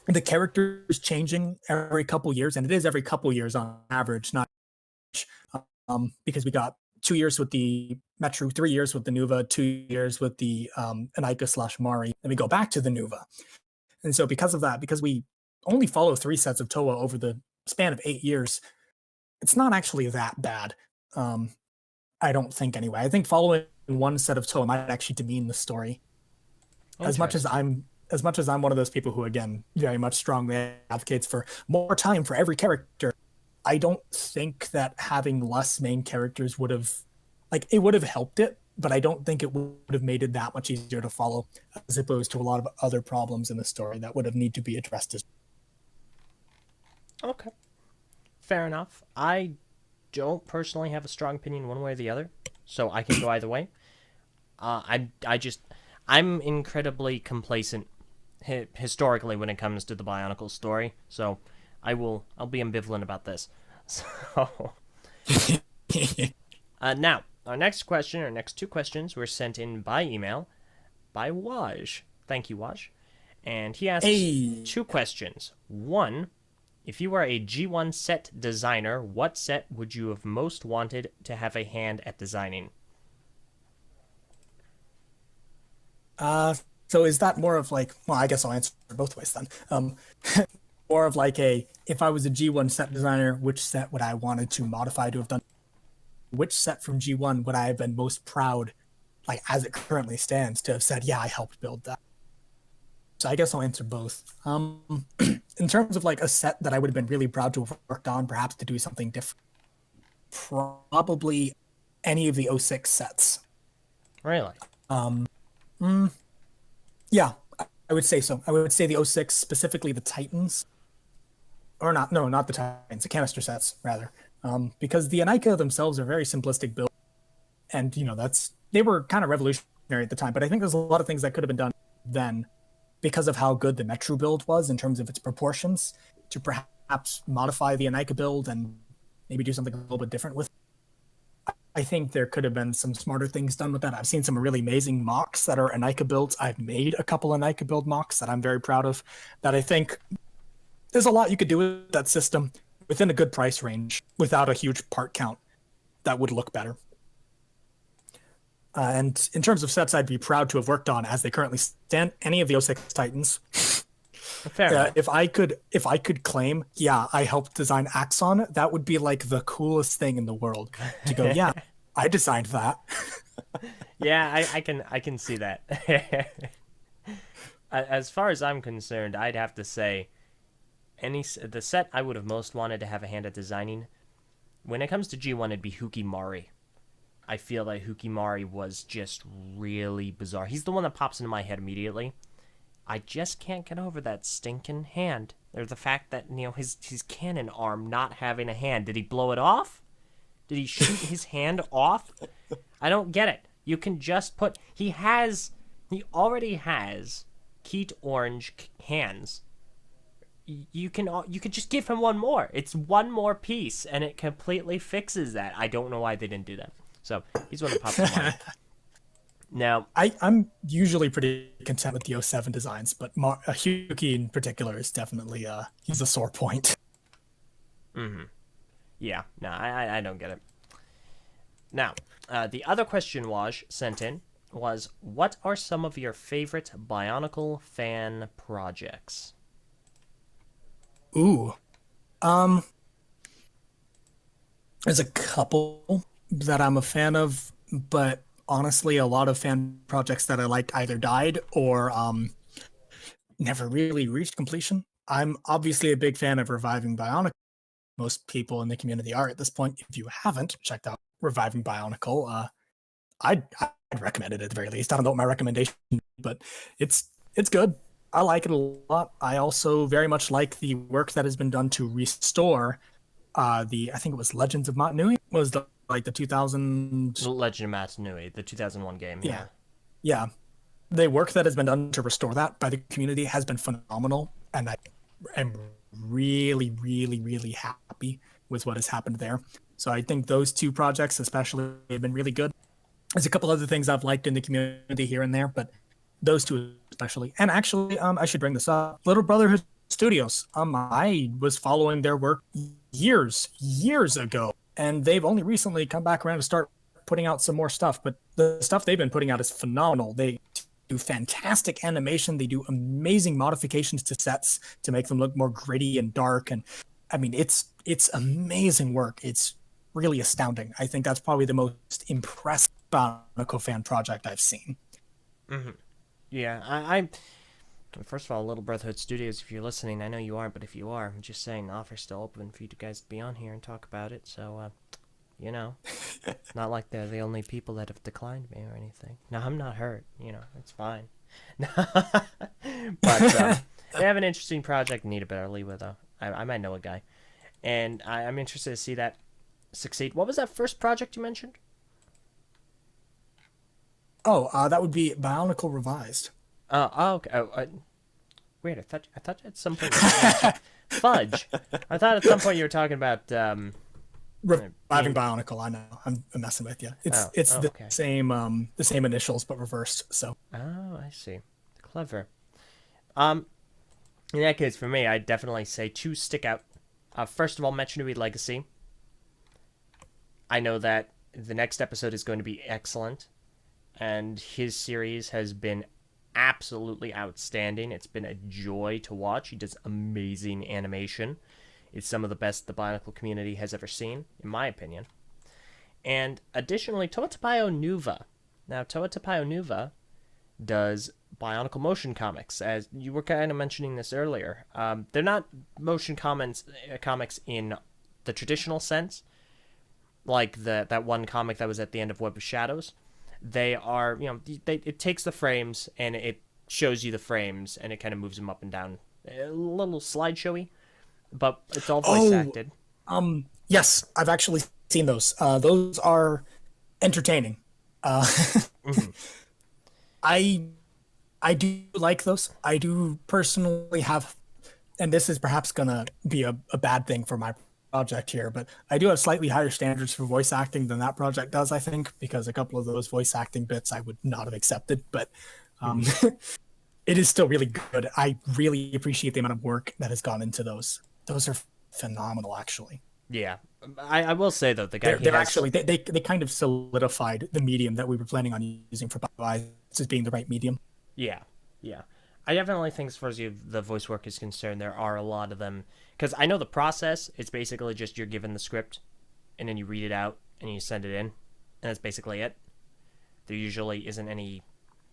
the characters changing every couple years, and it is every couple years on average, not because we got 2 years with the Metru, 3 years with the Nuva, 2 years with the Anika/Mari, then we go back to the Nuva. And so because of that, because we only follow 3 sets of Toa over the span of 8 years, it's not actually that bad. I don't think anyway. I think following 1 set of Toa might actually demean the story. As much as I'm one of those people who, again, very much strongly advocates for more time for every character, I don't think that having less main characters would have, it would have helped it, but I don't think it would have made it that much easier to follow, as opposed to a lot of other problems in the story that would have need to be addressed as.
Okay. Fair enough. I don't personally have a strong opinion one way or the other, so I can go either way. I'm incredibly complacent historically when it comes to the Bionicle story, so I'll be ambivalent about this. So now our next 2 questions were sent in by email by Waj. Thank you, Waj. And he asks 2 questions. 1, if you were a G1 set designer, what set would you have most wanted to have a hand at designing?
So is that more of well, I guess I'll answer both ways then. more of like a, if I was a G1 set designer, which set would I wanted to modify to have done? Which set from G1 would I have been most proud, like as it currently stands, to have said, yeah, I helped build that? So I guess I'll answer both. In terms of like a set that I would have been really proud to have worked on, perhaps to do something different, probably any of the '06 sets.
Really?
Yeah, I would say so. I would say the '06, specifically the Titans, or not, no, not the Titans, the canister sets rather, because the Anika themselves are very simplistic builds, and they were kind of revolutionary at the time. But I think there's a lot of things that could have been done then, because of how good the Metru build was in terms of its proportions, to perhaps modify the Anika build and maybe do something a little bit different with it. I think there could have been some smarter things done with that. I've seen some really amazing mocks that are Anika builds. I've made a couple Anika build mocks that I'm very proud of, that I think there's a lot you could do with that system within a good price range without a huge part count that would look better. And in terms of sets I'd be proud to have worked on as they currently stand, any of the '06 Titans.
Fair.
If I could claim, yeah, I helped design Axon, that would be like the coolest thing in the world to go, yeah, I designed that.
Yeah, I can see that. As far as I'm concerned, I'd have to say the set I would have most wanted to have a hand at designing, when it comes to G1, it'd be Hukimari. I feel like Hukimari was just really bizarre. He's the one that pops into my head immediately. I just can't get over that stinking hand. Or the fact that, his cannon arm not having a hand. Did he blow it off? Did he shoot his hand off? I don't get it. You can just put... He already has Keat orange hands. You could just give him one more. It's one more piece, and it completely fixes that. I don't know why they didn't do that. So, he's one that pops in mind. Now,
I'm usually pretty content with the '07 designs, but Hyuki in particular is definitely he's a sore point.
Yeah, no, I don't get it. Now, the other question Waj sent in was, what are some of your favorite Bionicle fan projects?
Ooh, there's a couple that I'm a fan of, but honestly, a lot of fan projects that I liked either died or never really reached completion. I'm obviously a big fan of Reviving Bionicle. Most people in the community are at this point. If you haven't checked out Reviving Bionicle, I'd recommend it at the very least. I don't know what my recommendation is, but it's good. I like it a lot. I also very much like the work that has been done to restore I think it was Legends of Matanui, was the 2000
Legend of Matanui, the 2001 game.
Yeah. The work that has been done to restore that by the community has been phenomenal, and I am really, really, really happy with what has happened there. So I think those two projects especially have been really good. There's a couple other things I've liked in the community here and there, but those two especially. And actually, I should bring this up. Little Brotherhood Studios. I was following their work years ago, and they've only recently come back around to start putting out some more stuff. But the stuff they've been putting out is phenomenal. They do fantastic animation. They do amazing modifications to sets to make them look more gritty and dark. And I mean, it's amazing work. It's really astounding. I think that's probably the most impressive Bionicle fan project I've seen.
Mm-hmm. Yeah, I first of all, Little Brotherhood Studios, if you're listening, I know you are, but if you are, I'm just saying the offer's still open for you guys to be on here and talk about it. So, not like they're the only people that have declined me or anything. No, I'm not hurt. It's fine. But they have an interesting project. Need a better lead with, though. I might know a guy, and I'm interested to see that succeed. What was that first project you mentioned?
Oh, that would be Bionicle Revised.
Okay. Wait, I thought at some point fudge. I thought at some point you were talking about
Reviving Bionicle. I know, I'm messing with you. It's the same initials but reversed. So.
Oh, I see. Clever. In that case, for me, I'd definitely say two stick out. First of all, Metronui Legacy. I know that the next episode is going to be excellent, and his series has been absolutely outstanding. It's been a joy to watch. He does amazing animation. It's some of the best the Bionicle community has ever seen, in my opinion. And additionally, Toa Tapao Nuva. Now, Toa Tapao Nuva does Bionicle motion comics, as you were kind of mentioning this earlier. They're not motion comics in the traditional sense, like that one comic that was at the end of Web of Shadows. They are, it takes the frames and it shows you the frames and it kind of moves them up and down. A little slideshowy, but it's all voice acted.
Yes, I've actually seen those. Those are entertaining. Mm-hmm. I do like those. I do personally have, and this is perhaps gonna be a bad thing for my project here, but I do have slightly higher standards for voice acting than that project does, I think, because a couple of those voice acting bits I would not have accepted, but it is still really good. I really appreciate the amount of work that has gone into those. Those are phenomenal, actually.
Yeah, I will say though, the guy
they're actually they kind of solidified the medium that we were planning on using for BioEye as being the right medium.
Yeah. I definitely think as far as the voice work is concerned, there are a lot of them. Because I know the process, it's basically just you're given the script, and then you read it out, and you send it in, and that's basically it. There usually isn't any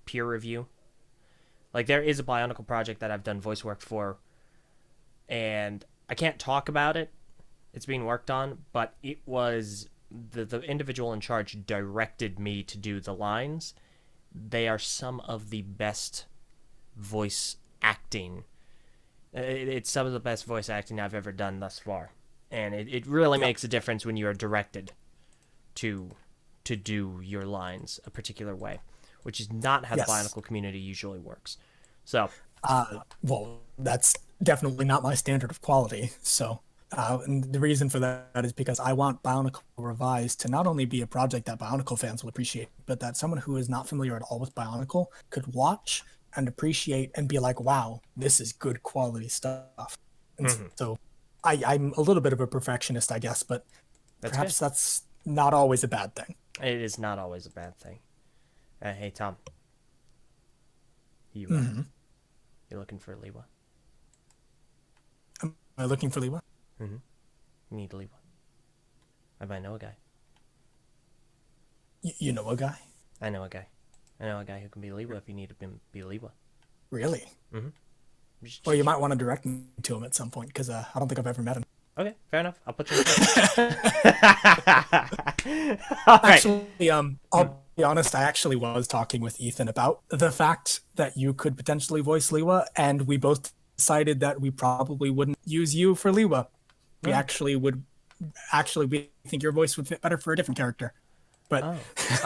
peer review. Like, there is a Bionicle project that I've done voice work for, and I can't talk about it. It's being worked on, but it was... The individual in charge directed me to do the lines. They are some of the best voice acting. It's some of the best voice acting I've ever done thus far. And it really makes a difference when you are directed to do your lines a particular way, which is not how the Bionicle community usually works. So,
well, that's definitely not my standard of quality. So, and the reason for that is because I want Bionicle Revised to not only be a project that Bionicle fans will appreciate, but that someone who is not familiar at all with Bionicle could watch and appreciate and be like, wow, this is good quality stuff. And so I'm a little bit of a perfectionist, I guess, but perhaps that's not always a bad thing.
It is not always a bad thing. Hey, Tom. You looking for Liwa?
Am I looking for Liwa?
You need Liwa. I might know a guy.
You know a guy?
I know a guy. I know a guy who can be Liwa if you need him to be Liwa.
Really? Well, you might want to direct me to him at some point, because I don't think I've ever met him.
Okay, fair enough. I'll put you in touch.
Actually, I'll be honest, I actually was talking with Ethan about the fact that you could potentially voice Liwa, and we both decided that we probably wouldn't use you for Liwa. We we think your voice would fit better for a different character. But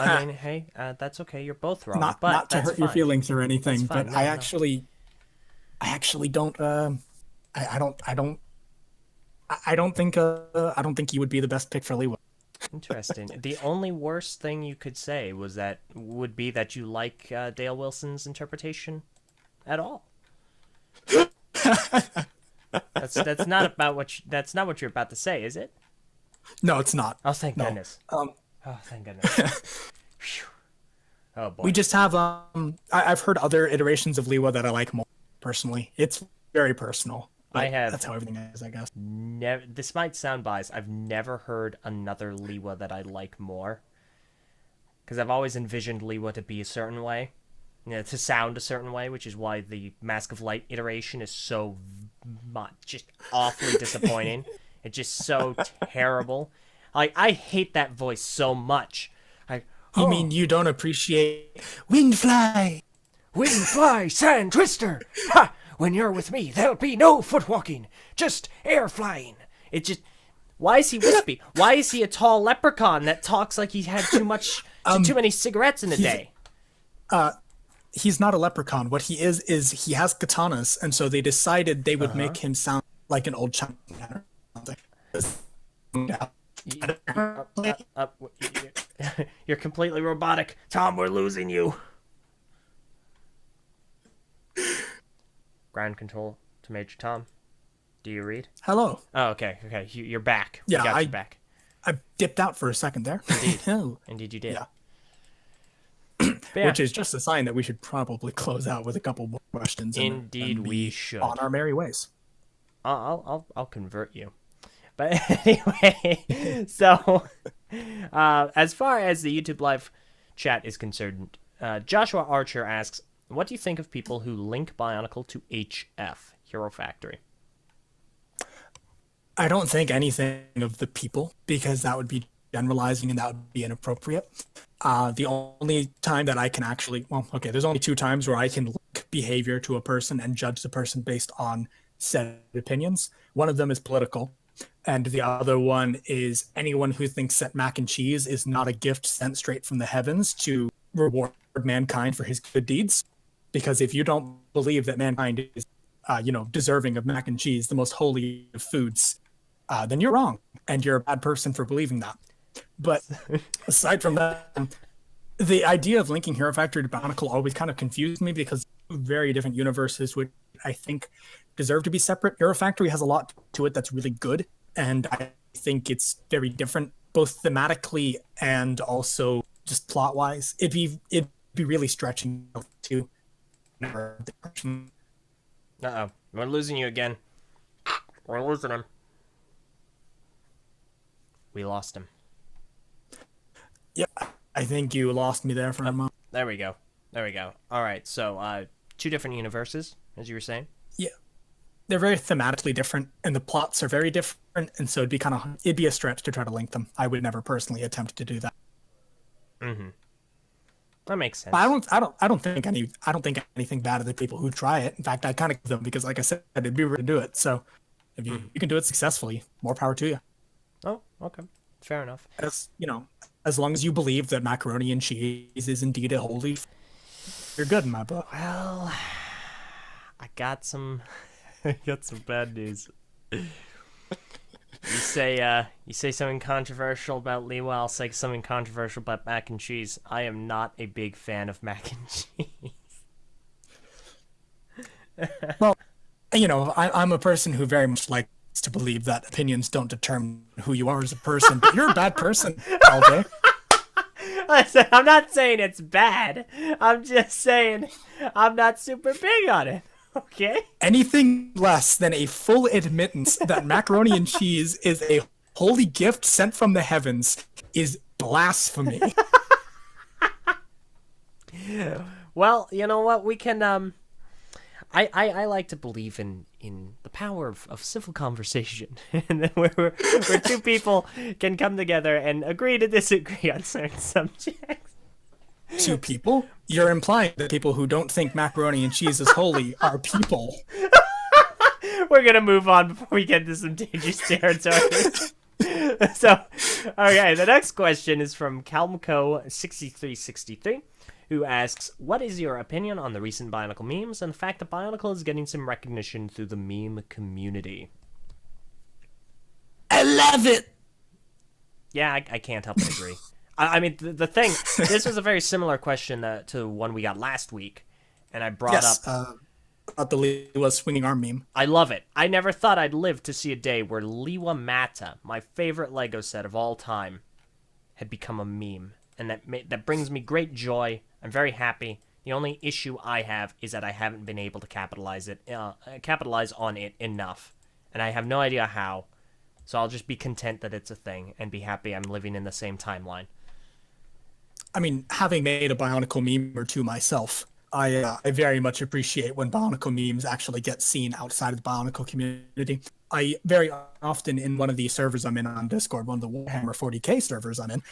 I mean, hey, that's okay. You're both wrong.
Not to hurt your feelings or anything, but
no,
I actually don't. I don't think you would be the best pick for Liwa.
Interesting. The only worst thing you could say would be that you like Dale Wilson's interpretation at all. That's not about that's not what you're about to say, is it?
No, it's not.
Oh, thank goodness. Oh, thank goodness. Oh boy.
We just have I've heard other iterations of Liwa that I like more personally. It's very personal. That's how everything is, I guess.
This might sound biased. I've never heard another Liwa that I like more. Because I've always envisioned Liwa to be a certain way. To sound a certain way, which is why the Mask of Light iteration is so just awfully disappointing. It's just so terrible. Like, I hate that voice so much.
You mean you don't appreciate Windfly?
Windfly, Sand Twister! Ha! When you're with me, there'll be no foot walking, just air flying. It just... Why is he wispy? Why is he a tall leprechaun that talks like he's had too many cigarettes in a day?
He's not a leprechaun. What he is he has katanas, and so they decided they would make him sound like an old China or something.
You're completely robotic. Tom, we're losing you. Ground control to Major Tom. Do you read?
Hello.
Oh, okay. You're back.
Yeah,
we got you back.
I dipped out for a second there.
Indeed. Indeed you did.
Yeah.
But yeah,
which is just a sign that we should probably close out with a couple more questions
indeed
and
we
be
should.
on our merry ways.
I'll convert you. But anyway, so as far as the YouTube live chat is concerned, Joshua Archer asks, what do you think of people who link Bionicle to HF, Hero Factory?
I don't think anything of the people, because that would be generalizing and that would be inappropriate. The only time that I can actually, well, okay, there's only 2 times where I can link behavior to a person and judge the person based on said opinions. One of them is political, and the other one is anyone who thinks that mac and cheese is not a gift sent straight from the heavens to reward mankind for his good deeds. Because if you don't believe that mankind is, deserving of mac and cheese, the most holy of foods, then you're wrong, and you're a bad person for believing that. But aside from that, the idea of linking Hero Factory to Bionicle always kind of confused me, because very different universes which I think deserve to be separate. Hero Factory has a lot to it that's really good, and I think it's very different, both thematically and also just plot-wise. It'd be really stretching to.
Uh-oh, we're losing you again. We're losing him. We lost him.
Yeah, I think you lost me there for a moment.
There we go. All right, so 2 different universes, as you were saying.
Yeah, they're very thematically different, and the plots are very different, and so it'd be a stretch to try to link them. I would never personally attempt to do that.
Mm-hmm. That makes sense.
But I don't think anything bad of the people who try it. In fact, I kind of give them, because, like I said, it'd be rude to do it. So if you can do it successfully, more power to you.
Oh, okay, fair enough.
As long as you believe that macaroni and cheese is indeed a holy, you're good in my book.
Well, I got some bad news. You say something controversial about Liwa, I'll say something controversial about mac and cheese. I am not a big fan of mac and cheese.
Well, I'm a person who very much likes to believe that opinions don't determine who you are as a person, but you're a bad person, Eljay.
Listen, I'm not saying it's bad. I'm just saying I'm not super big on it. Okay?
Anything less than a full admittance that macaroni and cheese is a holy gift sent from the heavens is blasphemy.
Well, you know what? We can I like to believe in the power of civil conversation, and where 2 people can come together and agree to disagree on certain subjects.
2 people? You're implying that people who don't think macaroni and cheese is holy are people.
We're gonna move on before we get into some dangerous territory. So, okay, the next question is from Calmco6363, who asks, what is your opinion on the recent Bionicle memes and the fact that Bionicle is getting some recognition through the meme community?
I love it!
Yeah, I can't help but agree. I mean, the thing, this was a very similar question to one we got last week, and I brought up...
about the Liwa swinging arm meme.
I love it. I never thought I'd live to see a day where Liwa Mata, my favorite Lego set of all time, had become a meme, and that brings me great joy. I'm very happy. The only issue I have is that I haven't been able to capitalize on it enough, and I have no idea how. So I'll just be content that it's a thing and be happy I'm living in the same timeline.
I mean, having made a Bionicle meme or 2 myself, I very much appreciate when Bionicle memes actually get seen outside of the Bionicle community. I very often, in one of the servers I'm in on Discord, one of the Warhammer 40k servers I'm in,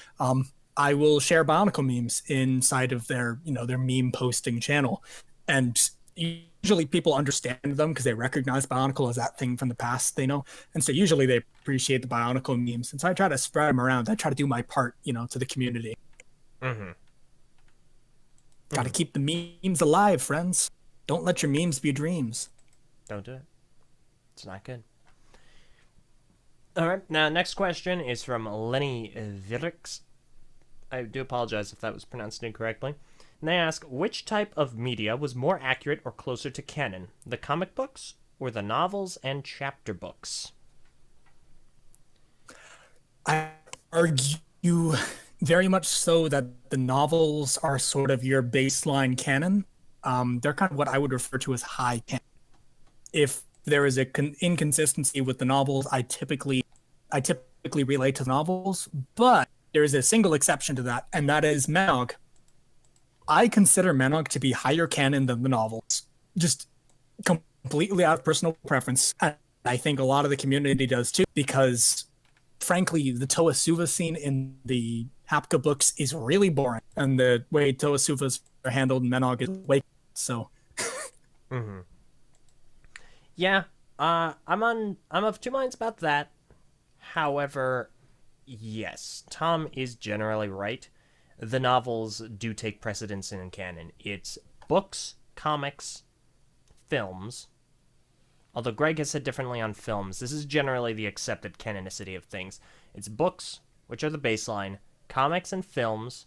I will share Bionicle memes inside of their meme posting channel, and usually people understand them because they recognize Bionicle as that thing from the past they know, and so usually they appreciate the Bionicle memes, and so I try to spread them around. I try to do my part, to the community.
Mm-hmm.
Got to keep the memes alive, friends. Don't let your memes be dreams.
Don't do it. It's not good. All right. Now, next question is from Lenny Virix. I do apologize if that was pronounced incorrectly. And they ask, which type of media was more accurate or closer to canon? The comic books or the novels and chapter books?
I argue very much so that the novels are sort of your baseline canon. They're kind of what I would refer to as high canon. If there is a inconsistency with the novels, I typically relate to the novels, but there is a single exception to that, and that is Manog. I consider Manog to be higher canon than the novels, just completely out of personal preference. And I think a lot of the community does too, because frankly, the Toasuva scene in the Hapka books is really boring, and the way Toasuvas are handled in Manog is way so.
Mm-hmm. Yeah, I'm of two minds about that. However, yes, Tom is generally right. The novels do take precedence in canon. It's books, comics, films. Although Greg has said differently on films, this is generally the accepted canonicity of things. It's books, which are the baseline, comics and films,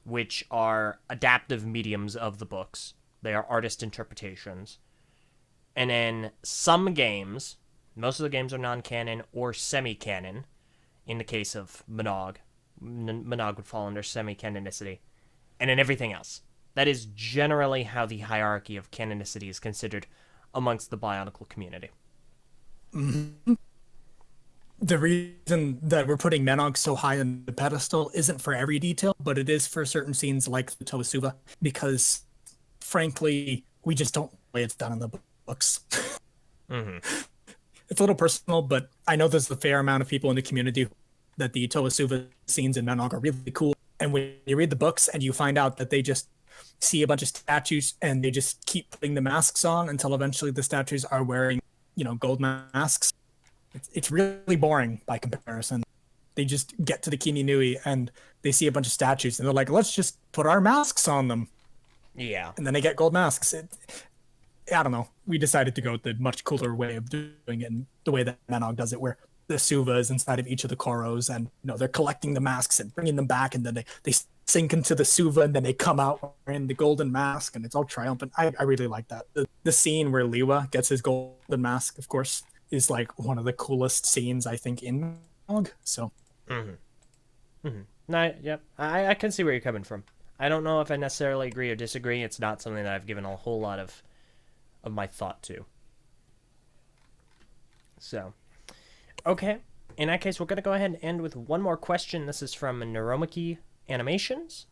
which are adaptive mediums of the books. They are artist interpretations. And then some games, most of the games are non-canon or semi-canon. In the case of Manog, Manog would fall under semi-canonicity. And then everything else. That is generally how the hierarchy of canonicity is considered amongst the Bionicle community.
Mm-hmm. The reason that we're putting Manog so high on the pedestal isn't for every detail, but it is for certain scenes like the Toasuva, because frankly, we just don't way it's done in the books.
Mm-hmm.
It's a little personal, but I know there's a fair amount of people in the community that the Toasuva scenes in Manog are really cool. And when you read the books and you find out that they just see a bunch of statues and they just keep putting the masks on until eventually the statues are wearing, gold masks. It's really boring by comparison. They just get to the Kimi Nui and they see a bunch of statues and they're like, let's just put our masks on them.
Yeah.
And then they get gold masks. I don't know. We decided to go with the much cooler way of doing it, and the way that Manog does it, where the Suva is inside of each of the Koros, and they're collecting the masks and bringing them back, and then they sink into the Suva, and then they come out wearing the golden mask, and it's all triumphant. I really like that. The scene where Liwa gets his golden mask, of course, is like one of the coolest scenes I think in Manog. So.
Mm-hmm. Mm-hmm. No, yep. I can see where you're coming from. I don't know if I necessarily agree or disagree. It's not something that I've given a whole lot of my thought to. So, okay. In that case, we're going to go ahead and end with one more question. This is from Neuromiki's Animations.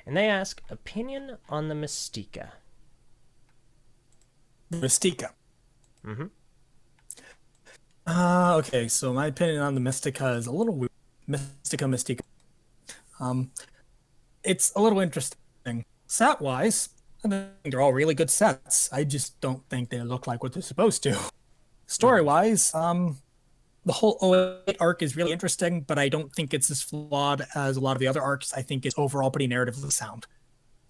And they ask, opinion on the Mystica.
Mystica.
Mm-hmm.
Okay, so my opinion on the Mystica is a little weird. Mystica. It's a little interesting. Set-wise, I think they're all really good sets. I just don't think they look like what they're supposed to. Story-wise, the whole O8 arc is really interesting, but I don't think it's as flawed as a lot of the other arcs. I think it's overall pretty narratively sound.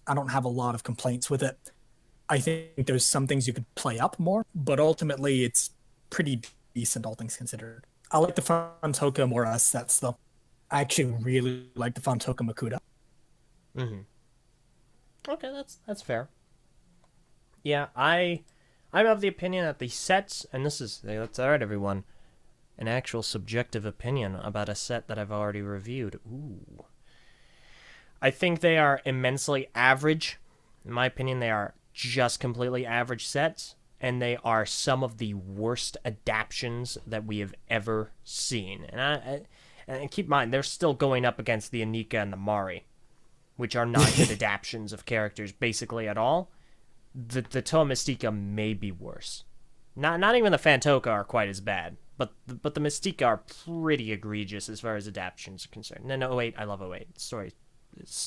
I don't have a lot of complaints with it. I think there's some things you could play up more, but ultimately it's pretty decent, all things considered. I like the Fantoka Mora sets, though. I actually really like the Fantoka Makuta.
Mm-hmm. Okay, that's fair. Yeah, I'm of the opinion that the sets, and that's all right, everyone, an actual subjective opinion about a set that I've already reviewed. Ooh. I think they are immensely average. In my opinion, they are just completely average sets, and they are some of the worst adaptions that we have ever seen. And keep in mind, they're still going up against the Anika and the Mari, which are not good adaptions of characters basically at all. The Toa Mystica may be worse. Not even the Fantoka are quite as bad, but the Mystica are pretty egregious as far as adaptions are concerned. And then 08, I love 08. Stories,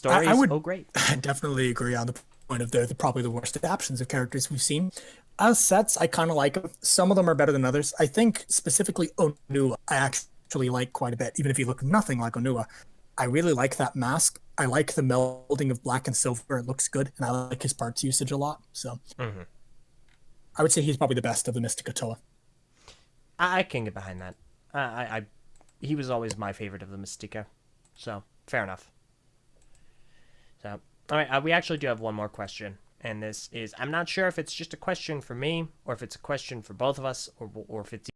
I would
great.
definitely agree on the point of they're probably the worst adaptions of characters we've seen. As sets, I kind of like them. Some of them are better than others. I think specifically Onua, I actually like quite a bit, even if you look nothing like Onua. I really like that mask. I like the melding of black and silver. It looks good, and I like his parts usage a lot. So I would say he's probably the best of the Mystica Toa.
I can get behind that. He was always my favorite of the Mystica, so fair enough. So, all right, we actually do have one more question, and this is, I'm not sure if it's just a question for me, or if it's a question for both of us, or if it's